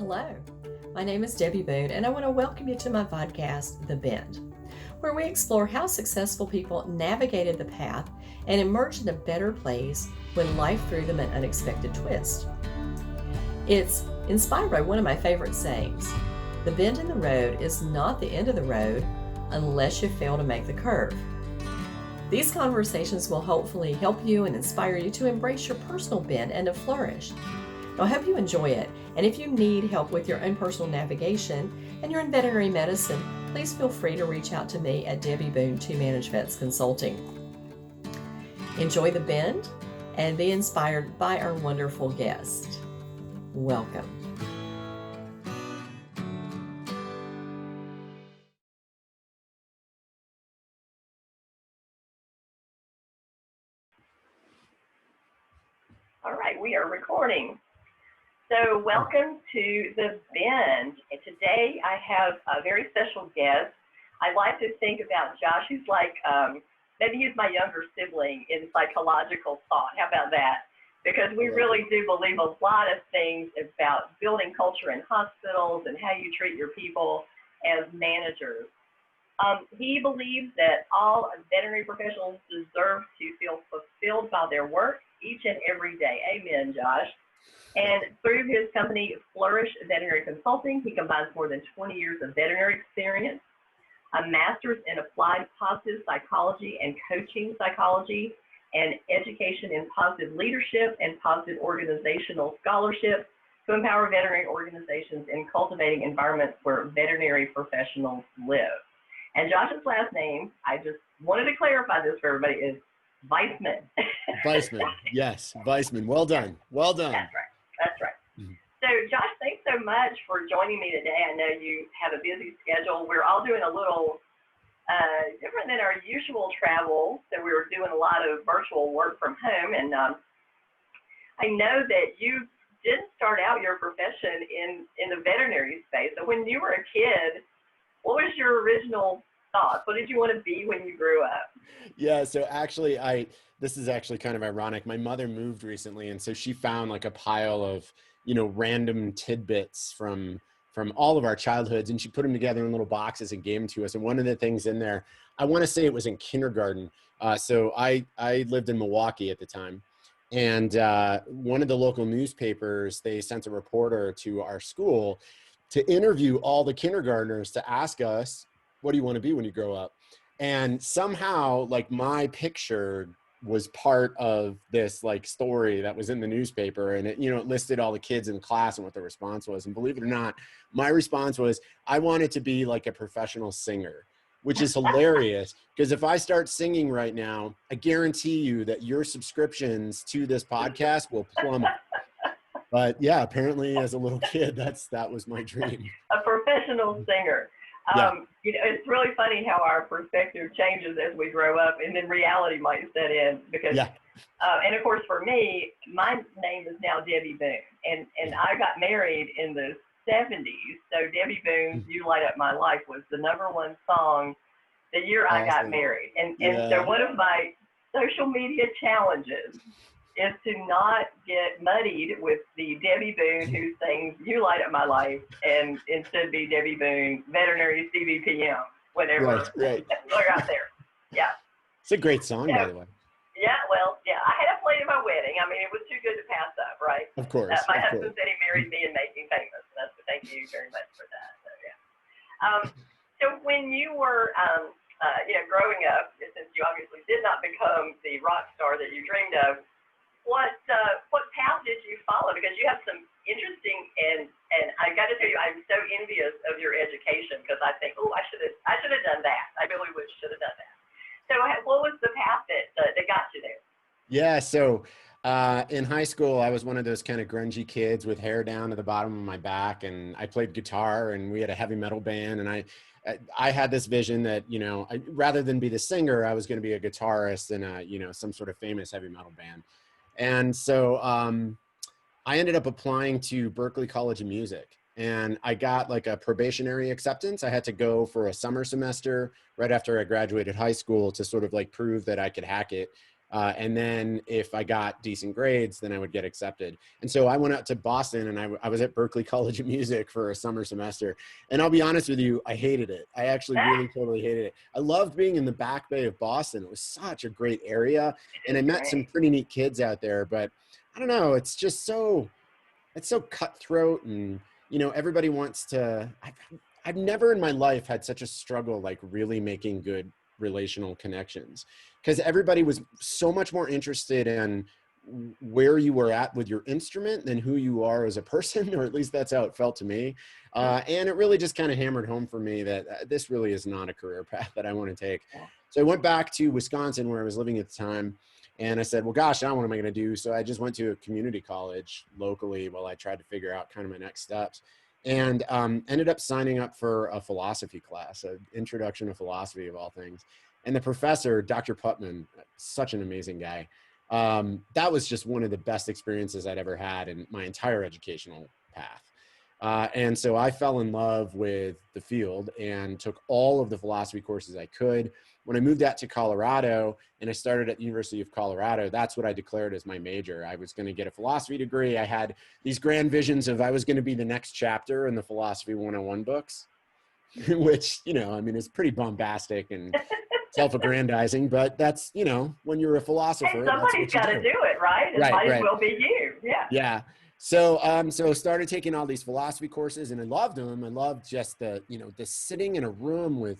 Hello, my name is Debbie Boone, and I want to welcome you to my podcast, The Bend, where we explore how successful people navigated the path and emerged in a better place when life threw them an unexpected twist. It's inspired by one of my favorite sayings: the bend in the road is not the end of the road unless you fail to make the curve. These conversations will hopefully help you and inspire you to embrace your personal bend and to flourish. I hope you enjoy it, and if you need help with your own personal navigation and you're in veterinary medicine, please feel free to reach out to me at Debbie Boone to Manage Vets Consulting. Enjoy the bend and be inspired by our wonderful guest. Welcome. All right, we are recording. So welcome to The Bend. And today I have a very special guest. I like to think about Josh. He's like, maybe he's my younger sibling in psychological thought. How about that? Because we really do believe a lot of things about building culture in hospitals and how you treat your people as managers. He believes that all veterinary professionals deserve to feel fulfilled by their work each and every day. Amen, Josh. And through his company, Flourish Veterinary Consulting, he combines more than 20 years of veterinary experience, a master's in applied positive psychology and coaching psychology, and education in positive leadership and positive organizational scholarship to empower veterinary organizations in cultivating environments where veterinary professionals live. And Josh's last name, I just wanted to clarify this for everybody, is Vaisman. Vaisman, yes, Vaisman. Well done. Well done. That's right. That's right. Mm-hmm. So, Josh, thanks so much for joining me today. I know you have a busy schedule. We're all doing a little different than our usual travel. So, we were doing a lot of virtual work from home. And I know that you didn't start out your profession in the veterinary space. So, when you were a kid, what was your original thoughts? What did you want to be when you grew up? Yeah, so actually this is actually kind of ironic. My mother moved recently, and so she found like a pile of, random tidbits from all of our childhoods, and she put them together in little boxes and gave them to us. And one of the things in there, I want to say it was in kindergarten. So I lived in Milwaukee at the time, and one of the local newspapers, they sent a reporter to our school to interview all the kindergartners to ask us, what do you want to be when you grow up? And somehow, like, my picture was part of this like story that was in the newspaper, and it listed all the kids in the class and what their response was. And believe it or not, my response was, I wanted to be like a professional singer, which is hilarious because if I start singing right now, I guarantee you that your subscriptions to this podcast will plummet. But yeah, apparently as a little kid, that was my dream. A professional singer. Yeah. It's really funny how our perspective changes as we grow up, and then reality might set in because, and of course for me, my name is now Debbie Boone, and I got married in the 70s. So Debbie Boone's "You Light Up My Life" was the #1 song the year I got married. And so one of my social media challenges is to not get muddied with the Debbie Boone who sings "You Light Up My Life" and instead be Debbie Boone, veterinary CVPM, whatever. Right. They're out there. Yeah. It's a great song, by the way. Yeah, well, yeah. I had to play at my wedding. I mean, it was too good to pass up, right? Of course. My husband said he married me and made me famous. Thank you very much for that. So, yeah. So when you were, growing up, since you obviously did not become the rock star that you dreamed of, what path did you follow? Because you have some interesting and I got to tell you, I'm so envious of your education because I think, I should have done that. I really should have done that. So what was the path that got you there? Yeah, so in high school, I was one of those kind of grungy kids with hair down to the bottom of my back, and I played guitar, and we had a heavy metal band, and I had this vision that, rather than be the singer, I was going to be a guitarist in some sort of famous heavy metal band. And so I ended up applying to Berklee College of Music, and I got like a probationary acceptance. I had to go for a summer semester right after I graduated high school to sort of like prove that I could hack it. And then if I got decent grades, then I would get accepted. And so I went out to Boston, and I was at Berklee College of Music for a summer semester. And I'll be honest with you, I hated it. I actually really totally hated it. I loved being in the Back Bay of Boston. It was such a great area. And I met some pretty neat kids out there, but I don't know, it's just it's so cutthroat, and, you know, everybody wants to, I've never in my life had such a struggle, like really making good relational connections, because everybody was so much more interested in where you were at with your instrument than who you are as a person, or at least that's how it felt to me. And it really just kind of hammered home for me that this really is not a career path that I want to take. So I went back to Wisconsin, where I was living at the time. And I said, well, gosh, now what am I going to do? So I just went to a community college locally while I tried to figure out kind of my next steps, and ended up signing up for a philosophy class, an introduction to philosophy of all things. And the professor, Dr. Putman, such an amazing guy. That was just one of the best experiences I'd ever had in my entire educational path. And so I fell in love with the field and took all of the philosophy courses I could. When I moved out to Colorado and I started at the University of Colorado, that's what I declared as my major. I was going to get a philosophy degree. I had these grand visions of I was going to be the next chapter in the Philosophy 101 books, which, you know, I mean, it's pretty bombastic and self-aggrandizing, but that's, you know, when you're a philosopher, hey, somebody's got to do it, right? It might as well be you. Yeah. Yeah. So, so started taking all these philosophy courses, and I loved them. I loved just the, you know, the sitting in a room with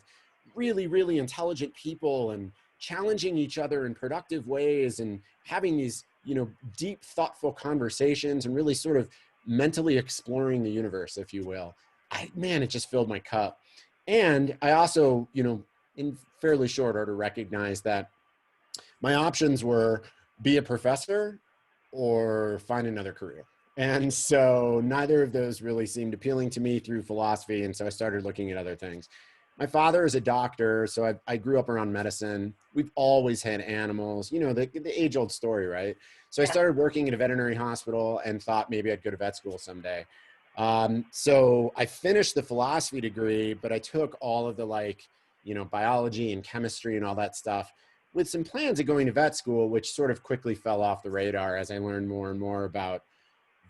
really, really intelligent people and challenging each other in productive ways and having these, you know, deep, thoughtful conversations and really sort of mentally exploring the universe, if you will. Man, it just filled my cup. And I also, you know, in fairly short order, recognized that my options were be a professor or find another career. And so neither of those really seemed appealing to me through philosophy. And so I started looking at other things. My father is a doctor, so I grew up around medicine. We've always had animals, you know, the age-old story, right? So I started working at a veterinary hospital and thought maybe I'd go to vet school someday. So I finished the philosophy degree, but I took all of the, like, you know, biology and chemistry and all that stuff with some plans of going to vet school, which sort of quickly fell off the radar as I learned more and more about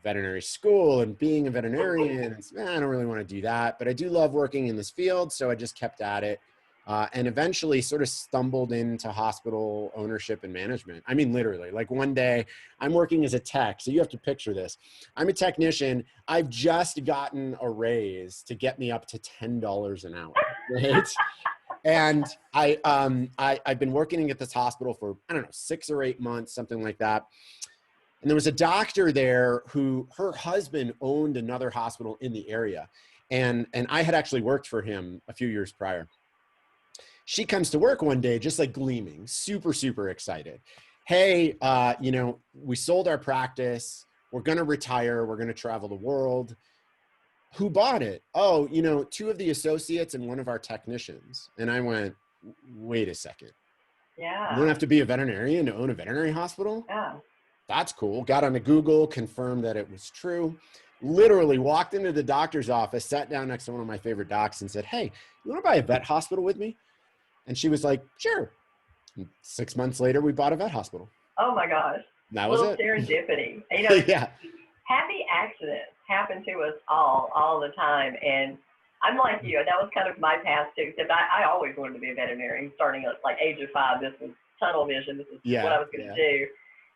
veterinary school and being a veterinarian. I don't really want to do that, but I do love working in this field. So I just kept at it, and eventually sort of stumbled into hospital ownership and management. I mean, literally, like one day I'm working as a tech. So you have to picture this. I'm a technician. I've just gotten a raise to get me up to $10 an hour, right? And I've been working at this hospital for, I don't know, 6 or 8 months, something like that. And there was a doctor there who, her husband owned another hospital in the area. And I had actually worked for him a few years prior. She comes to work one day, just like gleaming, super, super excited. Hey, you know, we sold our practice. We're going to retire. We're going to travel the world. Who bought it? Oh, you know, 2 of the associates and 1 of our technicians. And I went, wait a second. Yeah. You don't have to be a veterinarian to own a veterinary hospital? Yeah. That's cool. Got onto Google, confirmed that it was true. Literally walked into the doctor's office, sat down next to one of my favorite docs and said, hey, you want to buy a vet hospital with me? And she was like, sure. And 6 months later, we bought a vet hospital. Oh my gosh. That was it. Serendipity. You know, yeah. Happy accidents happen to us all the time. And I'm like you, that was kind of my path too, because I always wanted to be a veterinarian. Starting at like age of 5, this was tunnel vision. This is what I was going to do.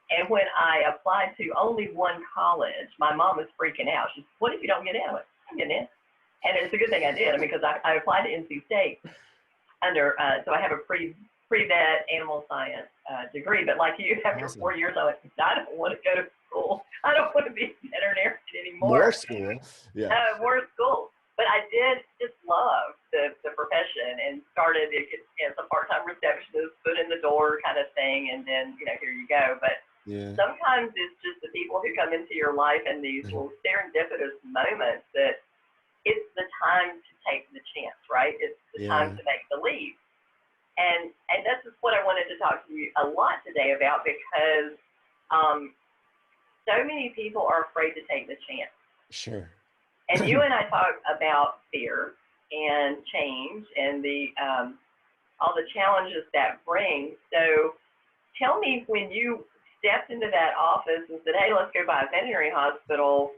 And when I applied to only one college, my mom was freaking out. She said, what if you don't get in? I went, I'm getting in. And it's a good thing I did. I mean, because I applied to NC State under, so I have a pre-vet animal science degree. But like you, after 4 years, I went, I don't want to go to school. I don't want to be a veterinarian anymore. More school. Yeah. More school. But I did just love the profession and started as a part-time receptionist, foot in the door kind of thing. And then, you know, here you go. But sometimes it's just the people who come into your life in these little serendipitous moments that it's the time to take the chance, right? It's the time to make the leap. And this is what I wanted to talk to you a lot today about, because so many people are afraid to take the chance. Sure. And you and I talk about fear and change and the all the challenges that brings. So tell me, when you stepped into that office and said, hey, let's go buy a veterinary hospital,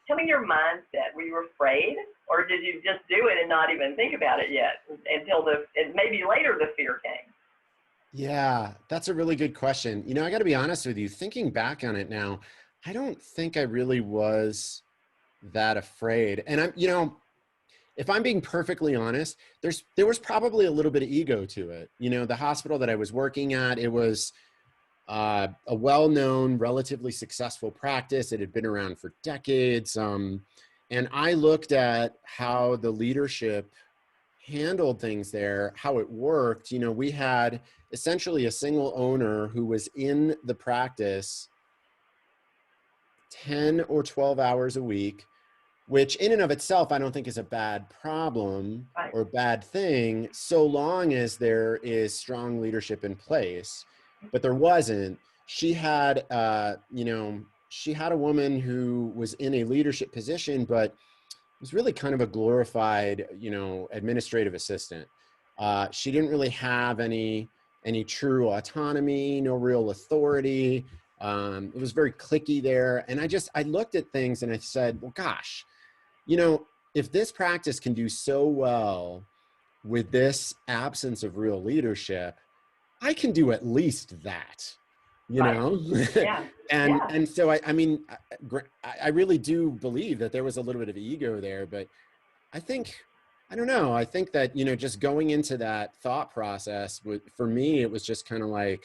tell me your mindset. Were you afraid, or did you just do it and not even think about it yet until maybe later the fear came? Yeah, that's a really good question. You know, I got to be honest with you, thinking back on it now, I don't think I really was that afraid. And I'm, you know, if I'm being perfectly honest, there was probably a little bit of ego to it. You know, the hospital that I was working at, it was a well-known, relatively successful practice. It had been around for decades. And I looked at how the leadership handled things there, how it worked. You know, we had essentially a single owner who was in the practice 10 or 12 hours a week, which in and of itself, I don't think is a bad problem or bad thing, so long as there is strong leadership in place. But there wasn't. She had, you know, she had a woman who was in a leadership position, but was really kind of a glorified, you know, administrative assistant. She didn't really have any true autonomy, no real authority. It was very cliquey there. And I looked at things and I said, well, gosh, you know, if this practice can do so well with this absence of real leadership, I can do at least that, you know? Yeah. And so, I mean, I really do believe that there was a little bit of ego there, but I don't know. I think that, you know, just going into that thought process, for me, it was just kind of like,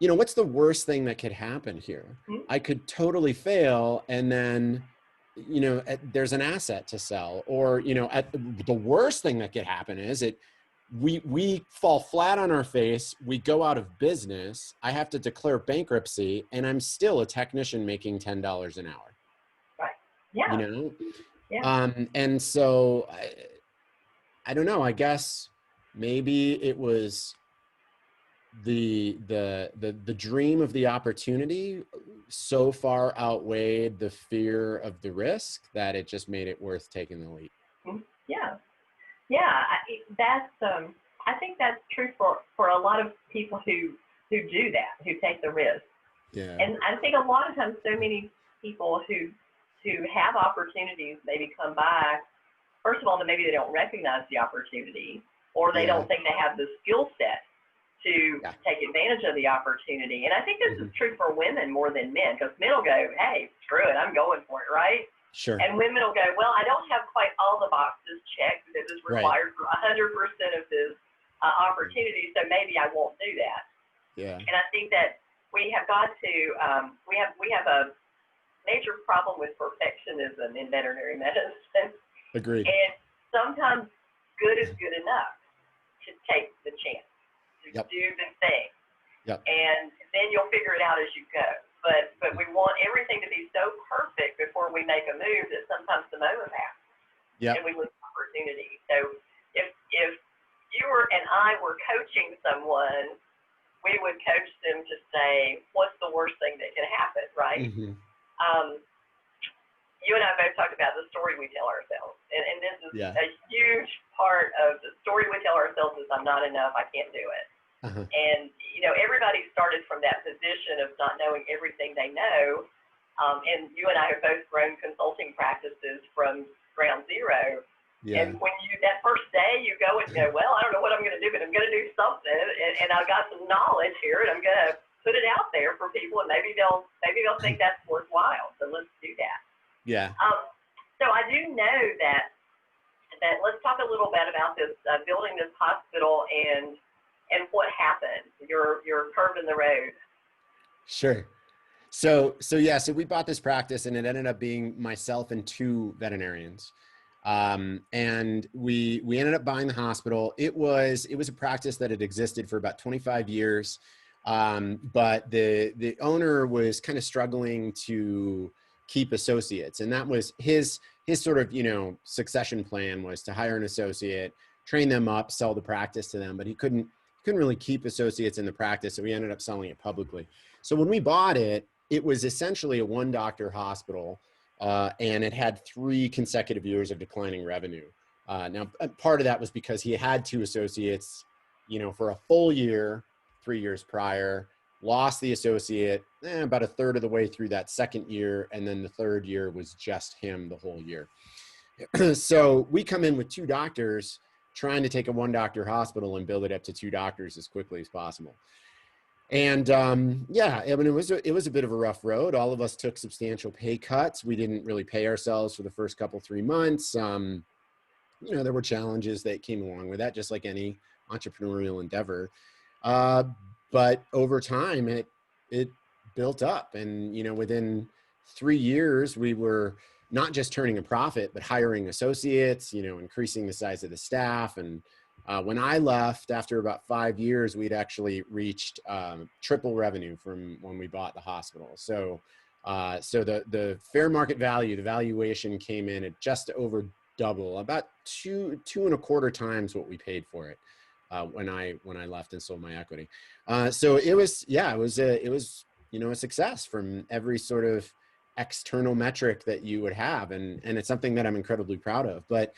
you know, what's the worst thing that could happen here? Mm-hmm. I could totally fail, and then, you know, there's an asset to sell. Or, you know, the worst thing that could happen is we fall flat on our face, we go out of business, I have to declare bankruptcy, and I'm still a technician making $10 an hour. Right. Yeah. You know? Yeah. And so I don't know, I guess maybe it was the dream of the opportunity so far outweighed the fear of the risk that it just made it worth taking the leap. Yeah. Yeah. I think that's true for a lot of people who do that, who take the risk. Yeah. And I think a lot of times so many people who have opportunities maybe come by, first of all, that maybe they don't recognize the opportunity, or they don't think they have the skill set to take advantage of the opportunity. And I think this is true for women more than men, because men will go, hey, screw it, I'm going for it, right? Sure. And women will go, well, I don't have quite all the boxes checked that is required for 100% of this opportunity, so maybe I won't do that. Yeah. And I think that we have got to, we have a major problem with perfectionism in veterinary medicine. Agreed. And sometimes good is good enough to take the chance, to do the thing. Yep. And then you'll figure it out as you go. But we want everything to be so perfect before we make a move that sometimes the moment passes. Yep. And we lose opportunity. So if you and I were coaching someone, we would coach them to say, what's the worst thing that can happen, right? Mm-hmm. You and I both talked about the story we tell ourselves. And this is Yeah. a huge part of the story we tell ourselves is, I'm not enough, I can't do it. Uh-huh. And, you know, everybody started from that position of not knowing everything they know. And you and I have both grown consulting practices from ground zero. Yeah. And when that first day you go and go, well, I don't know what I'm going to do, but I'm going to do something. And I've got some knowledge here, and I'm going to put it out there for people, and maybe they'll think that's worthwhile. So let's do that. Yeah. So I do know that let's talk a little bit about this building this hospital and what happened, your curve in the road. Sure. So we bought this practice, and it ended up being myself and two veterinarians. And we ended up buying the hospital. It was a practice that had existed for about 25 years. But the owner was kind of struggling to keep associates. And that was his sort of, you know, succession plan was to hire an associate, train them up, sell the practice to them, but he couldn't really keep associates in the practice. So we ended up selling it publicly. So when we bought it, it was essentially a one doctor hospital. And it had 3 consecutive years of declining revenue. Now, part of that was because he had 2 associates, you know, for a full year, 3 years prior, lost the associate about a third of the way through that second year. And then the third year was just him the whole year. So we come in with 2 doctors trying to take a 1-doctor hospital and build it up to 2 doctors as quickly as possible. And yeah, I mean, it was a bit of a rough road. All of us took substantial pay cuts. We didn't really pay ourselves for the first 3 months. You know, there were challenges that came along with that, just like any entrepreneurial endeavor. But over time, it built up, and you know, within 3 years, we were not just turning a profit, but hiring associates. You know, increasing the size of the staff. And when I left after about 5 years, we'd actually reached triple revenue from when we bought the hospital. So, so the fair market value, the valuation came in at just over double, about two and a quarter times what we paid for it when I left and sold my equity. So it was, yeah, it was you know, a success from every sort of external metric that you would have, and it's something that I'm incredibly proud of. But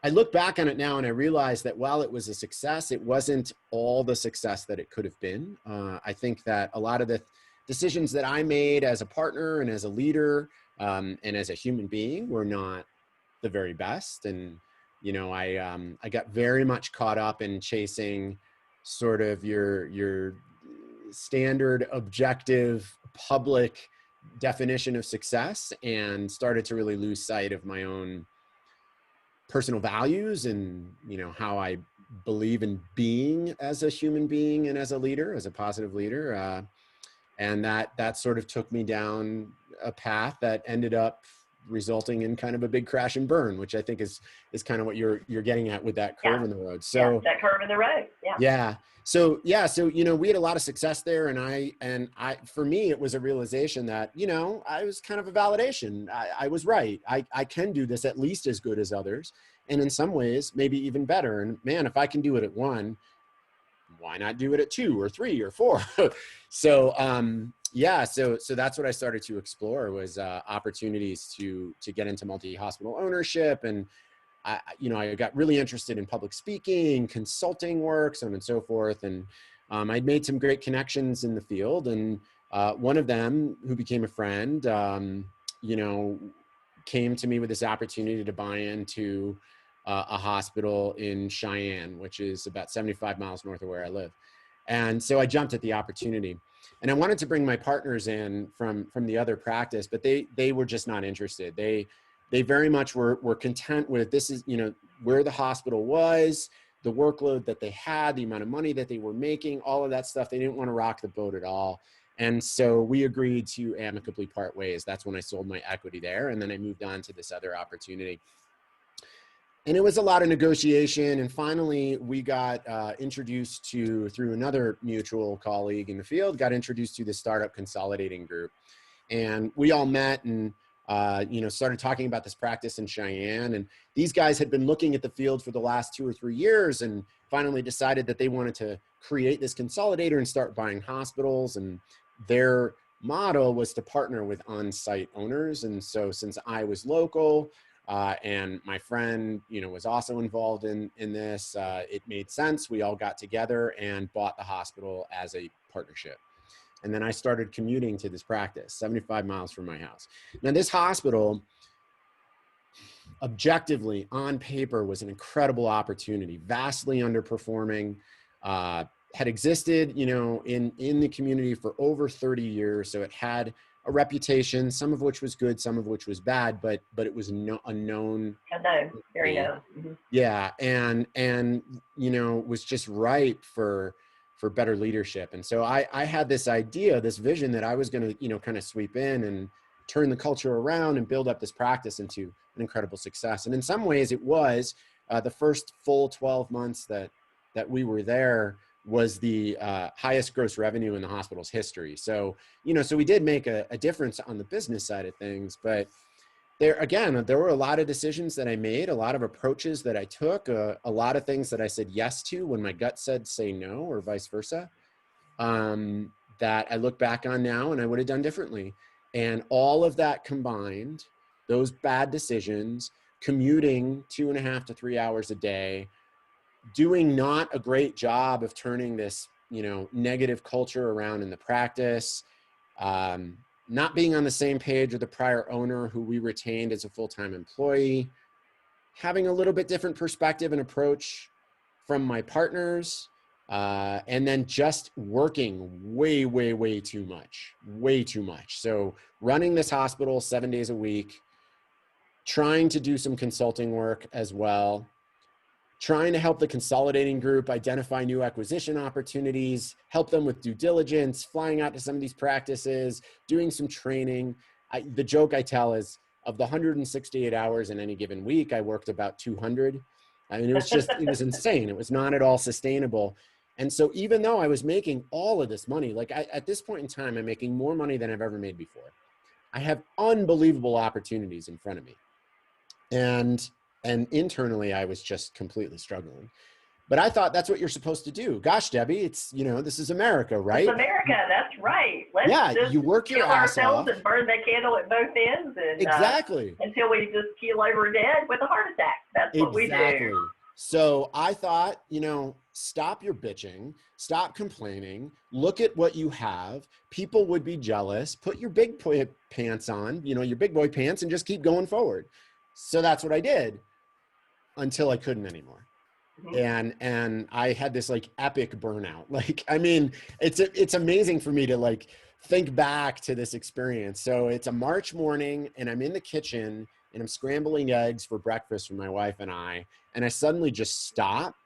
I look back on it now and I realize that while it was a success, it wasn't all the success that it could have been. I think that a lot of the decisions that I made as a partner and as a leader and as a human being were not the very best. And, you know, I got very much caught up in chasing sort of your standard objective public definition of success, and started to really lose sight of my own personal values and, you know, how I believe in being as a human being and as a leader, as a positive leader. And that sort of took me down a path that ended up resulting in kind of a big crash and burn, which I think is kind of what you're getting at with that curve in the road. So yeah, that curve in the road. Yeah. So, you know, we had a lot of success there, and I, for me, it was a realization that, you know, I was kind of a validation. I was right. I can do this at least as good as others. And in some ways, maybe even better. And man, if I can do it at 1, why not do it at 2 or 3 or 4? So, yeah, so that's what I started to explore, was opportunities to get into multi-hospital ownership. And you know, I got really interested in public speaking, consulting work, so on and so forth. And I'd made some great connections in the field. And one of them, who became a friend, you know, came to me with this opportunity to buy into a hospital in Cheyenne, which is about 75 miles north of where I live. And so I jumped at the opportunity. And I wanted to bring my partners in from the other practice, but they were just not interested. They very much were content with, this is, you know, where the hospital was, the workload that they had, the amount of money that they were making, all of that stuff. They didn't want to rock the boat at all. And so we agreed to amicably part ways. That's when I sold my equity there. And then I moved on to this other opportunity. And it was a lot of negotiation. And finally, we got introduced to, through another mutual colleague in the field, got introduced to the Startup Consolidating Group. And we all met and you know, started talking about this practice in Cheyenne. And these guys had been looking at the field for the last 2 or 3 years, and finally decided that they wanted to create this consolidator and start buying hospitals. And their model was to partner with on-site owners. And so since I was local and my friend, you know, was also involved in this, it made sense. We all got together and bought the hospital as a partnership. And then I started commuting to this practice, 75 miles from my house. Now, this hospital, objectively, on paper, was an incredible opportunity, vastly underperforming, had existed, you know, in the community for over 30 years. So it had a reputation, some of which was good, some of which was bad, but it was a known. Unknown, very known. Mm-hmm. Yeah, and you know, was just ripe for better leadership. And so I had this idea, this vision, that I was going to, you know, kind of sweep in and turn the culture around and build up this practice into an incredible success. And in some ways it was the first full 12 months that we were there was the highest gross revenue in the hospital's history. So, you know, so we did make a difference on the business side of things, but there were a lot of decisions that I made, a lot of approaches that I took, a lot of things that I said yes to when my gut said say no, or vice versa, that I look back on now and I would have done differently. And all of that combined, those bad decisions, commuting 2.5 to 3 hours a day, doing not a great job of turning this negative culture around in the practice, not being on the same page with the prior owner who we retained as a full-time employee, having a little bit different perspective and approach from my partners, and then just working way too much. So running this hospital 7 days a week, trying to do some consulting work as well, trying to help the consolidating group identify new acquisition opportunities, help them with due diligence, flying out to some of these practices, doing some training. The joke I tell is, of the 168 hours in any given week, I worked about 200. I mean, it was insane. It was not at all sustainable. And so even though I was making all of this money, like at this point in time, I'm making more money than I've ever made before. I have unbelievable opportunities in front of me. And internally, I was just completely struggling. But I thought that's what you're supposed to do. Gosh, Debbie, it's, this is America, right? It's America, that's right. Let's just you work your kill ass ourselves off. and burn that candle at both ends, and Exactly. until we just keel over dead with a heart attack. That's what we do. So I thought, stop your bitching, stop complaining, look at what you have. People would be jealous. Put your big boy pants on, your big boy pants, and just keep going forward. So that's what I did until I couldn't anymore. Mm-hmm. And I had this like epic burnout. Like, I mean, it's amazing for me to think back to this experience. So it's a March morning and I'm in the kitchen and I'm scrambling eggs for breakfast for my wife and I suddenly just stop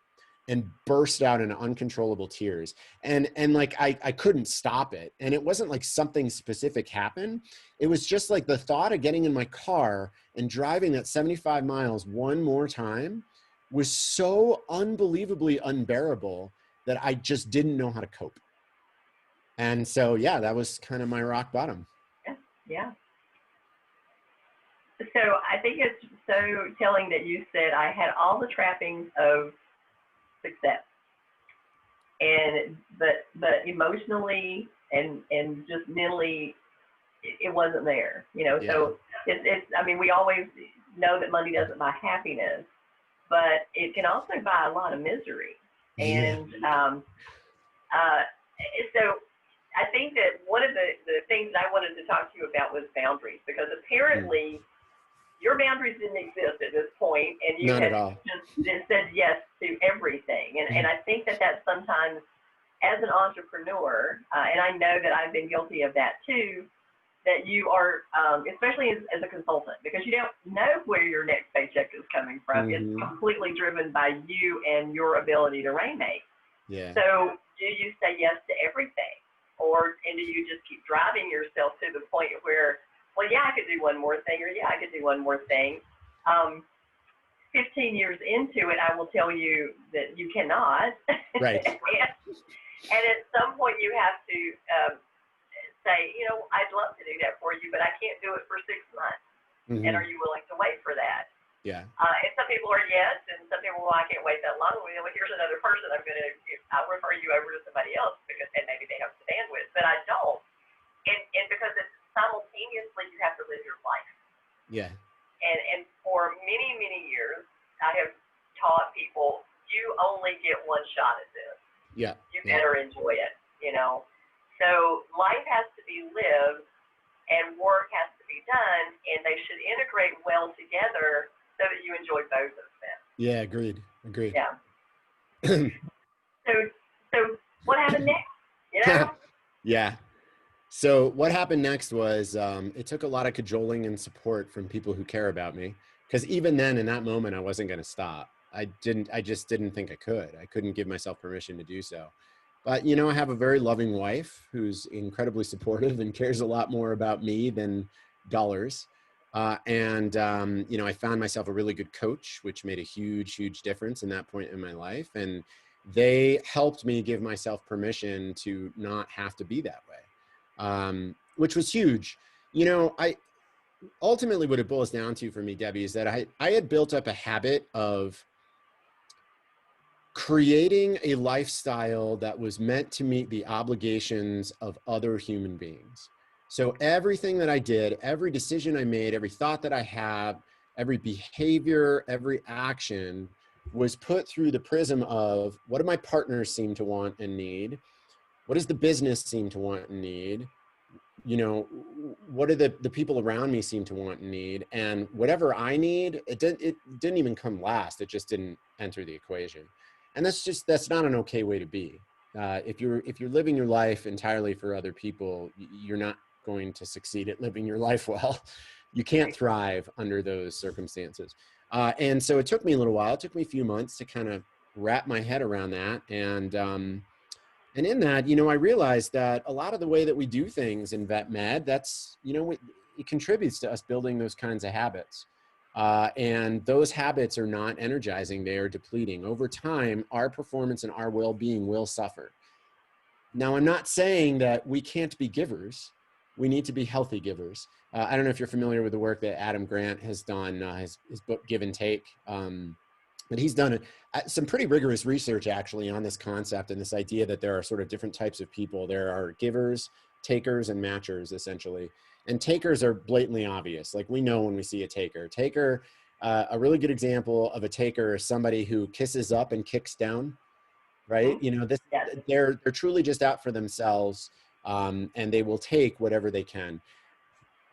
and burst out into uncontrollable tears. And I couldn't stop it. And it wasn't like something specific happened. It was just like the thought of getting in my car and driving that 75 miles one more time was so unbelievably unbearable that I just didn't know how to cope. And so, yeah, that was kind of my rock bottom. Yeah. So I think it's so telling that you said I had all the trappings of success, but emotionally and just mentally, it wasn't there. Yeah. So it's. I mean, we always know that money doesn't buy happiness, but it can also buy a lot of misery. And so I think that one of the things that I wanted to talk to you about was boundaries, because apparently your boundaries didn't exist at this point, and you had just said yes to everything. And I think that sometimes, as an entrepreneur, and I know that I've been guilty of that too, that you are, especially as a consultant, because you don't know where your next paycheck is coming from. Mm-hmm. It's completely driven by you and your ability to rainmake. Yeah. So do you say yes to everything? And do you just keep driving yourself to the point where, well, yeah, I could do one more thing, or yeah, I could do one more thing. 15 years into it, I will tell you that you cannot. Right. and at some point you have to say, I'd love to do that for you, but I can't do it for 6 months. Mm-hmm. And are you willing to wait for that? Yeah. And some people are yes, and some people, well, I can't wait that long. Well, here's another person. I'll refer you over to somebody else, and maybe they have the bandwidth, but I don't. And because it's simultaneously, you have to live your life. Yeah. And for many, many years, I have taught people, you only get one shot at this. Yeah. You better enjoy it, So life has to be lived and work has to be done, and they should integrate well together so that you enjoy both of them. Yeah, agreed. Yeah. So what happened next? Yeah. So what happened next was it took a lot of cajoling and support from people who care about me, because even then, in that moment, I wasn't going to stop. I just didn't think I could. I couldn't give myself permission to do so. But, I have a very loving wife who's incredibly supportive and cares a lot more about me than dollars. I found myself a really good coach, which made a huge, huge difference in that point in my life. And they helped me give myself permission to not have to be that way, which was huge. Ultimately what it boils down to for me, Debbie, is that I had built up a habit of creating a lifestyle that was meant to meet the obligations of other human beings. So everything that I did, every decision I made, every thought that I had, every behavior, every action was put through the prism of what do my partners seem to want and need? What does the business seem to want and need? You know, what do the people around me seem to want and need? And whatever I need, it didn't even come last. It just didn't enter the equation. And that's not an okay way to be. If you're living your life entirely for other people, you're not going to succeed at living your life well. You can't thrive under those circumstances. And so it took me a little while. It took me a few months to kind of wrap my head around that. And in that, you know, I realized that a lot of the way that we do things in vet med, that's, you know, it contributes to us building those kinds of habits. And those habits are not energizing, they are depleting. Over time, our performance and our well-being will suffer. Now, I'm not saying that we can't be givers. We need to be healthy givers. I don't know if you're familiar with the work that Adam Grant has done, his book, Give and Take. But he's done some pretty rigorous research actually on this concept and this idea that there are sort of different types of people. There are givers, takers, and matchers essentially. And takers are blatantly obvious. Like we know when we see a taker. A really good example of a taker is somebody who kisses up and kicks down, right? Mm-hmm. You know, Yes. they're truly just out for themselves, and they will take whatever they can.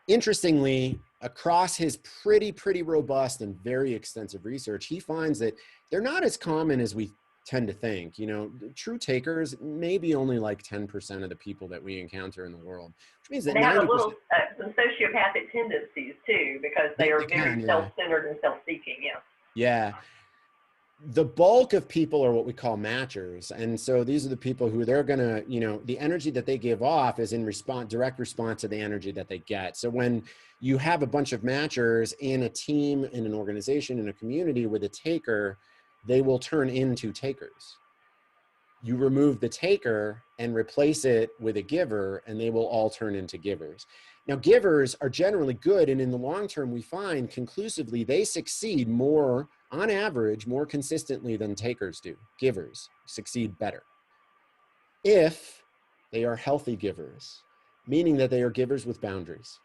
Interestingly, across his pretty robust and very extensive research, he finds that they're not as common as we tend to think. You know, true takers, maybe only like 10% of the people that we encounter in the world, which means that And they have 90%. a little some sociopathic tendencies too, because they are very self-centered and self-seeking. Yeah. Yeah. The bulk of people are what we call matchers. And so these are the people who they're going to, you know, the energy that they give off is in direct response to the energy that they get. So when you have a bunch of matchers in a team, in an organization, in a community with a taker, they will turn into takers. You remove the taker and replace it with a giver, and they will all turn into givers. Now, givers are generally good, and in the long term, we find conclusively they succeed more, on average, more consistently than takers do. Givers succeed better if they are healthy givers, meaning that they are givers with boundaries.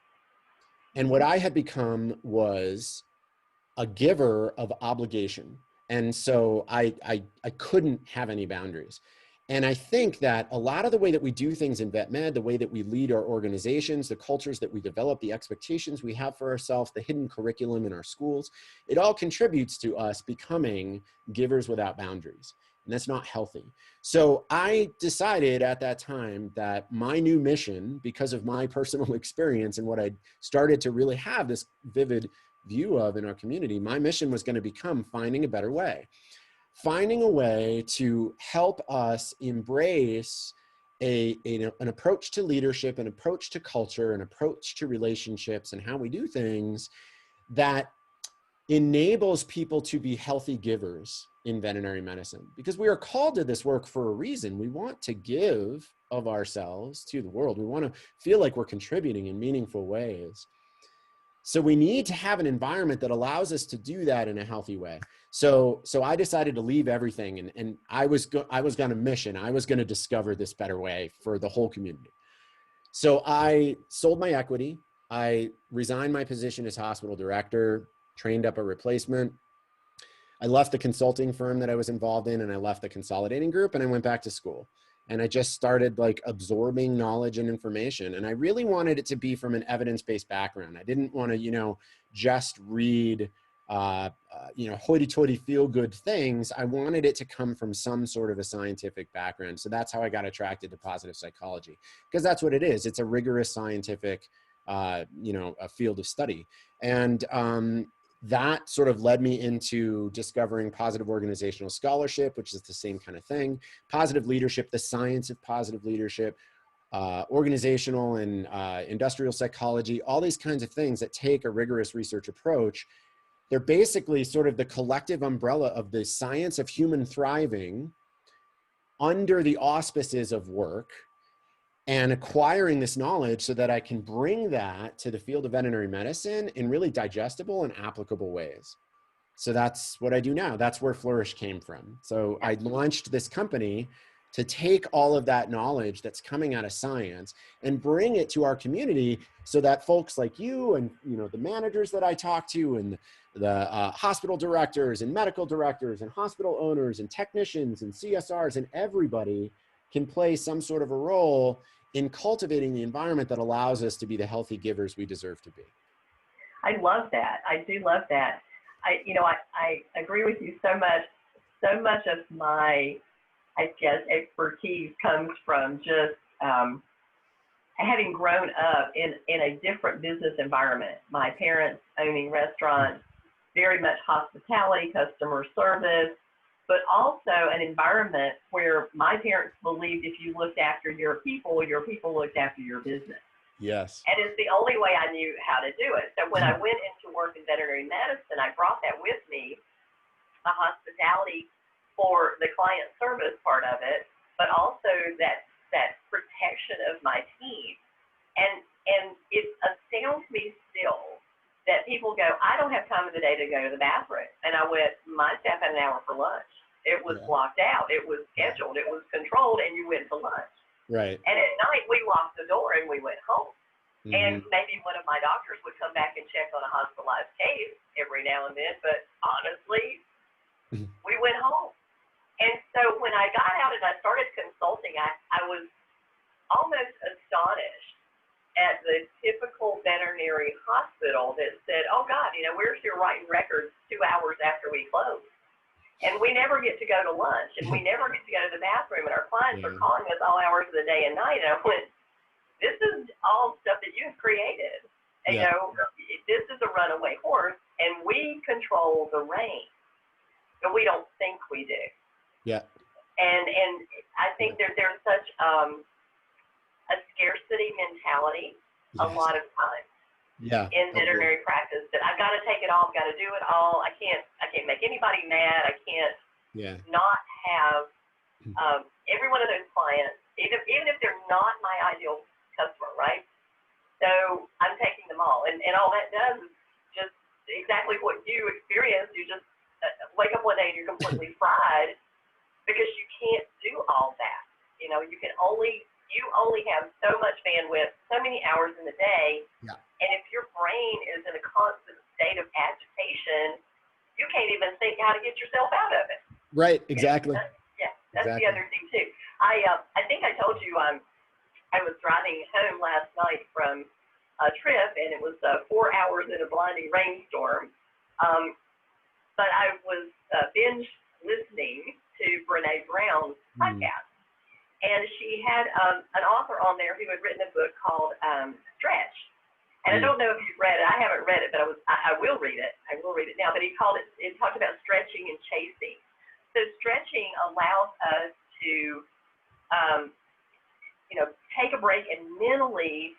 And what I had become was a giver of obligation. And so I couldn't have any boundaries. And I think that a lot of the way that we do things in vet med, the way that we lead our organizations, the cultures that we develop, the expectations we have for ourselves, the hidden curriculum in our schools, it all contributes to us becoming givers without boundaries. And that's not healthy. So I decided at that time that my new mission, because of my personal experience and what I started to really have this vivid view of in our community, my mission was going to become finding a better way. Finding a way to help us embrace an approach to leadership, an approach to culture, an approach to relationships and how we do things that enables people to be healthy givers in veterinary medicine. Because we are called to this work for a reason. We want to give of ourselves to the world. We want to feel like we're contributing in meaningful ways. So we need to have an environment that allows us to do that in a healthy way. So I decided to leave everything, and I was on a mission. I was going to discover this better way for the whole community. So I sold my equity. I resigned my position as hospital director, trained up a replacement. I left the consulting firm that I was involved in, and I left the consolidating group, and I went back to school. And I just started like absorbing knowledge and information. And I really wanted it to be from an evidence-based background. I didn't want to, you know, just read, you know, hoity-toity feel-good things. I wanted it to come from some sort of a scientific background. So that's how I got attracted to positive psychology, because that's what it is. It's a rigorous scientific, you know, a field of study. And that sort of led me into discovering positive organizational scholarship, which is the same kind of thing, positive leadership, the science of positive leadership, organizational and industrial psychology, all these kinds of things that take a rigorous research approach. They're basically sort of the collective umbrella of the science of human thriving under the auspices of work, and acquiring this knowledge so that I can bring that to the field of veterinary medicine in really digestible and applicable ways. So that's what I do now. That's where Flourish came from. So I launched this company to take all of that knowledge that's coming out of science and bring it to our community so that folks like you and, you know, the managers that I talk to and the hospital directors and medical directors and hospital owners and technicians and CSRs and everybody can play some sort of a role in cultivating the environment that allows us to be the healthy givers we deserve to be. I love that. I do love that. I agree with you so much. So much of my, I guess, expertise comes from just having grown up in a different business environment. My parents owning restaurants, very much hospitality, customer service, but also an environment where my parents believed if you looked after your people looked after your business. Yes. And it's the only way I knew how to do it. So when I went into work in veterinary medicine, I brought that with me, the hospitality for the client service part of it, but also that protection of my team. And it astounds me still that people go, I don't have time of the day to go to the bathroom. And I went, my staff had an hour for lunch. It was blocked out. It was scheduled. It was controlled, and you went to lunch. Right. And at night, we locked the door and we went home. Mm-hmm. And maybe one of my doctors would come back and check on a hospitalized case every now and then, but honestly, we went home. And so when I got out and I started consulting, I was almost astonished at the typical veterinary hospital that said, oh God, we're here writing records 2 hours after we close. And we never get to go to lunch, and we never get to go to the bathroom, and our clients are calling us all hours of the day and night. And I went, this is all stuff that you have created. And, this is a runaway horse, and we control the reins, but we don't think we do. Yeah. And I think there's such a scarcity mentality a lot of times in veterinary practice that I've got to take it all, I've got to do it all. I can't make anybody mad. I can't not have every one of those clients, even if they're not my ideal customer, right? So I'm taking them all. And all that does is just exactly what you experience. You just wake up one day and you're completely fried because you can't do all that. You only have so much bandwidth, so many hours in the day. Yeah. And if your brain is in a constant state of agitation, you can't even think how to get yourself out of it. Right. Exactly. That's the other thing too. I think I told you I was driving home last night from a trip, and it was 4 hours in a blinding rainstorm. But I was binge listening to Brene Brown's podcast. And she had an author on there who had written a book called Stretch. And I don't know if you've read it. I haven't read it, but I will read it. I will read it now. But it talked about stretching and chasing. So stretching allows us to, take a break and mentally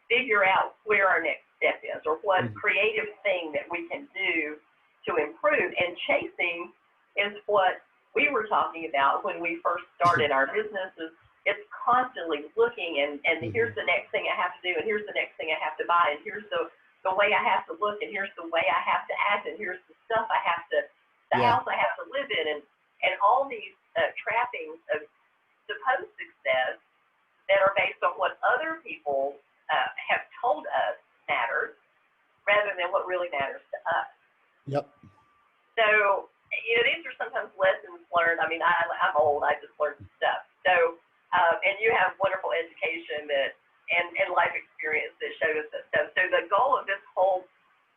figure out where our next step is or what creative thing that we can do to improve. And chasing is what we were talking about when we first started our businesses. It's constantly looking and here's the next thing I have to do, and here's the next thing I have to buy, and here's the way I have to look, and here's the way I have to act, and here's the stuff I have to, house I have to live in, and all these trappings of supposed success that are based on what other people have told us matters rather than what really matters to us. Yep. So, these are sometimes lessons learned. I mean, I'm old. I just learned some stuff. So, and you have wonderful education and life experience that showed us that stuff. So the goal of this whole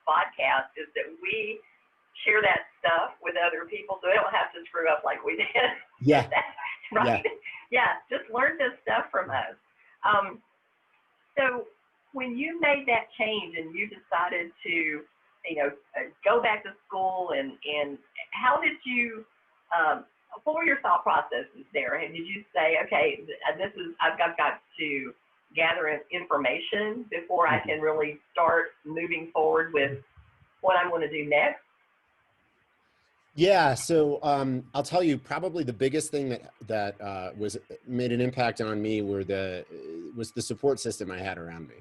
podcast is that we share that stuff with other people so they don't have to screw up like we did. Yeah. Right? Yeah. Just learn this stuff from us. So when you made that change and you decided to go back to school and how did you, what were your thought processes there? And did you say, okay, I've got to gather information before I can really start moving forward with what I'm going to do next? Yeah. So I'll tell you, probably the biggest thing that made an impact on me was the support system I had around me.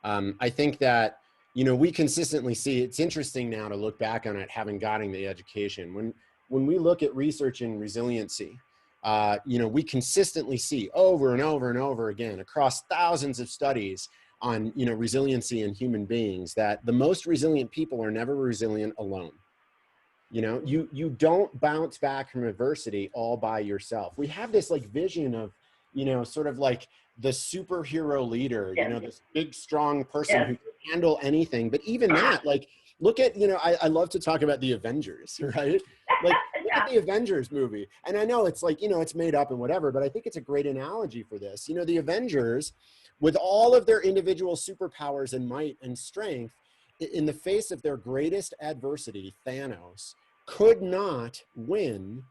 I think that, we consistently see, it's interesting now to look back on it, having gotten the education. When we look at research in resiliency, we consistently see over and over and over again across thousands of studies on, resiliency in human beings that the most resilient people are never resilient alone. You know, you don't bounce back from adversity all by yourself. We have this like vision of, you know, sort of like the superhero leader, you Yes. know, this big, strong person Yes. who can handle anything. But even that, like, look at, you know, I love to talk about the Avengers, right? Like, look at the Avengers movie. And I know it's like, you know, it's made up and whatever, but I think it's a great analogy for this. You know, the Avengers, with all of their individual superpowers and might and strength, in the face of their greatest adversity, Thanos, could not win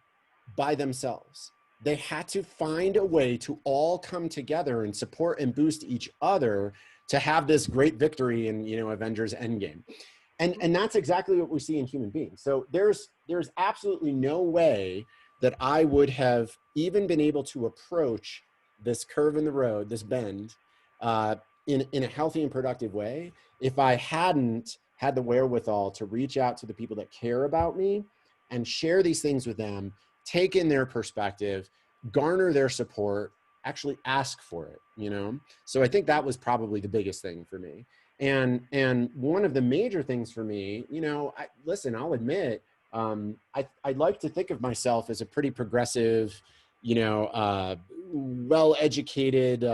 by themselves. They had to find a way to all come together and support and boost each other to have this great victory in, you know, Avengers Endgame. And that's exactly what we see in human beings. So there's absolutely no way that I would have even been able to approach this curve in the road, this bend, in a healthy and productive way if I hadn't had the wherewithal to reach out to the people that care about me and share these things with them, take in their perspective, garner their support, actually ask for it, you know? So I think that was probably the biggest thing for me. And one of the major things for me, you know, listen, I'll admit, I like to think of myself as a pretty progressive, you know, well-educated,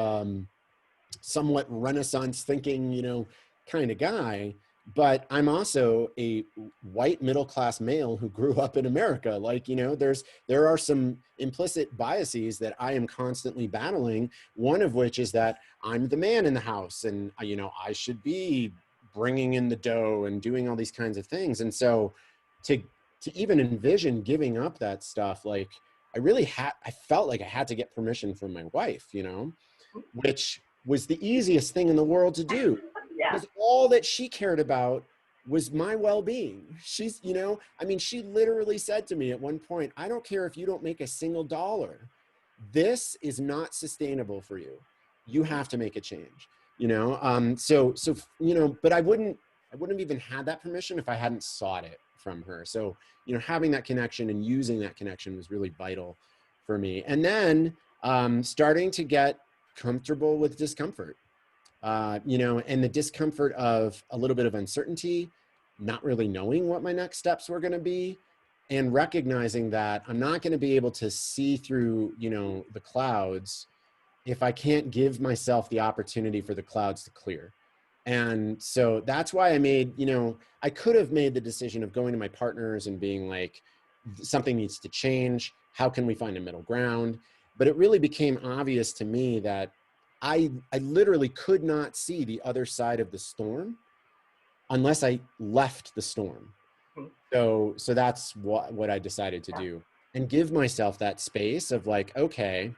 somewhat Renaissance thinking, you know, kind of guy. But I'm also a white middle-class male who grew up in America. Like, you know, there are some implicit biases that I am constantly battling. One of which is that I'm the man in the house, and you know, I should be bringing in the dough and doing all these kinds of things. And so, to even envision giving up that stuff, like I felt like I had to get permission from my wife, you know, which was the easiest thing in the world to do. Yeah. Because all that she cared about was my well-being. She's, you know, I mean, she literally said to me at one point, I don't care if you don't make a single dollar. This is not sustainable for you. You have to make a change, you know? So, you know, but I wouldn't have even had that permission if I hadn't sought it from her. So, you know, having that connection and using that connection was really vital for me. And then starting to get comfortable with discomfort. You know, and the discomfort of a little bit of uncertainty, not really knowing what my next steps were going to be, and recognizing that I'm not going to be able to see through, you know, the clouds if I can't give myself the opportunity for the clouds to clear. And so that's why I made, you know, I could have made the decision of going to my partners and being like, something needs to change. How can we find a middle ground? But it really became obvious to me that I literally could not see the other side of the storm unless I left the storm. So that's what I decided to do, and give myself that space of like, okay,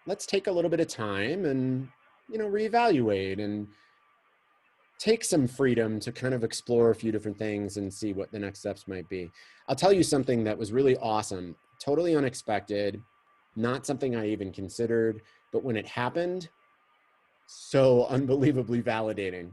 let's take a little bit of time and, you know, reevaluate and take some freedom to kind of explore a few different things and see what the next steps might be. I'll tell you something that was really awesome, totally unexpected, not something I even considered, but when it happened, so unbelievably validating.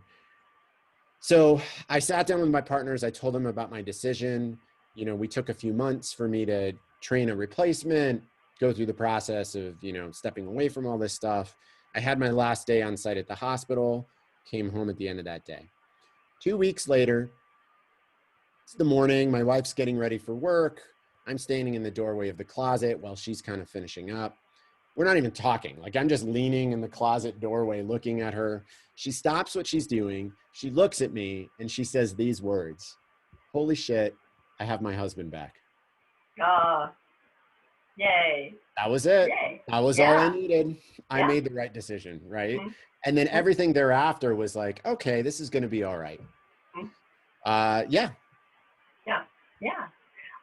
So I sat down with my partners. I told them about my decision. You know, we took a few months for me to train a replacement, go through the process of, you know, stepping away from all this stuff. I had my last day on site at the hospital, came home at the end of that day. 2 weeks later, it's the morning. My wife's getting ready for work. I'm standing in the doorway of the closet while she's kind of finishing up. We're not even talking. Like, I'm just leaning in the closet doorway, looking at her. She stops what she's doing. She looks at me and she says these words: "Holy shit, I have my husband back." Yay. That was it. Yay. That was all I needed. I made the right decision, right? Mm-hmm. And then everything thereafter was like, okay, this is going to be all right. Yeah.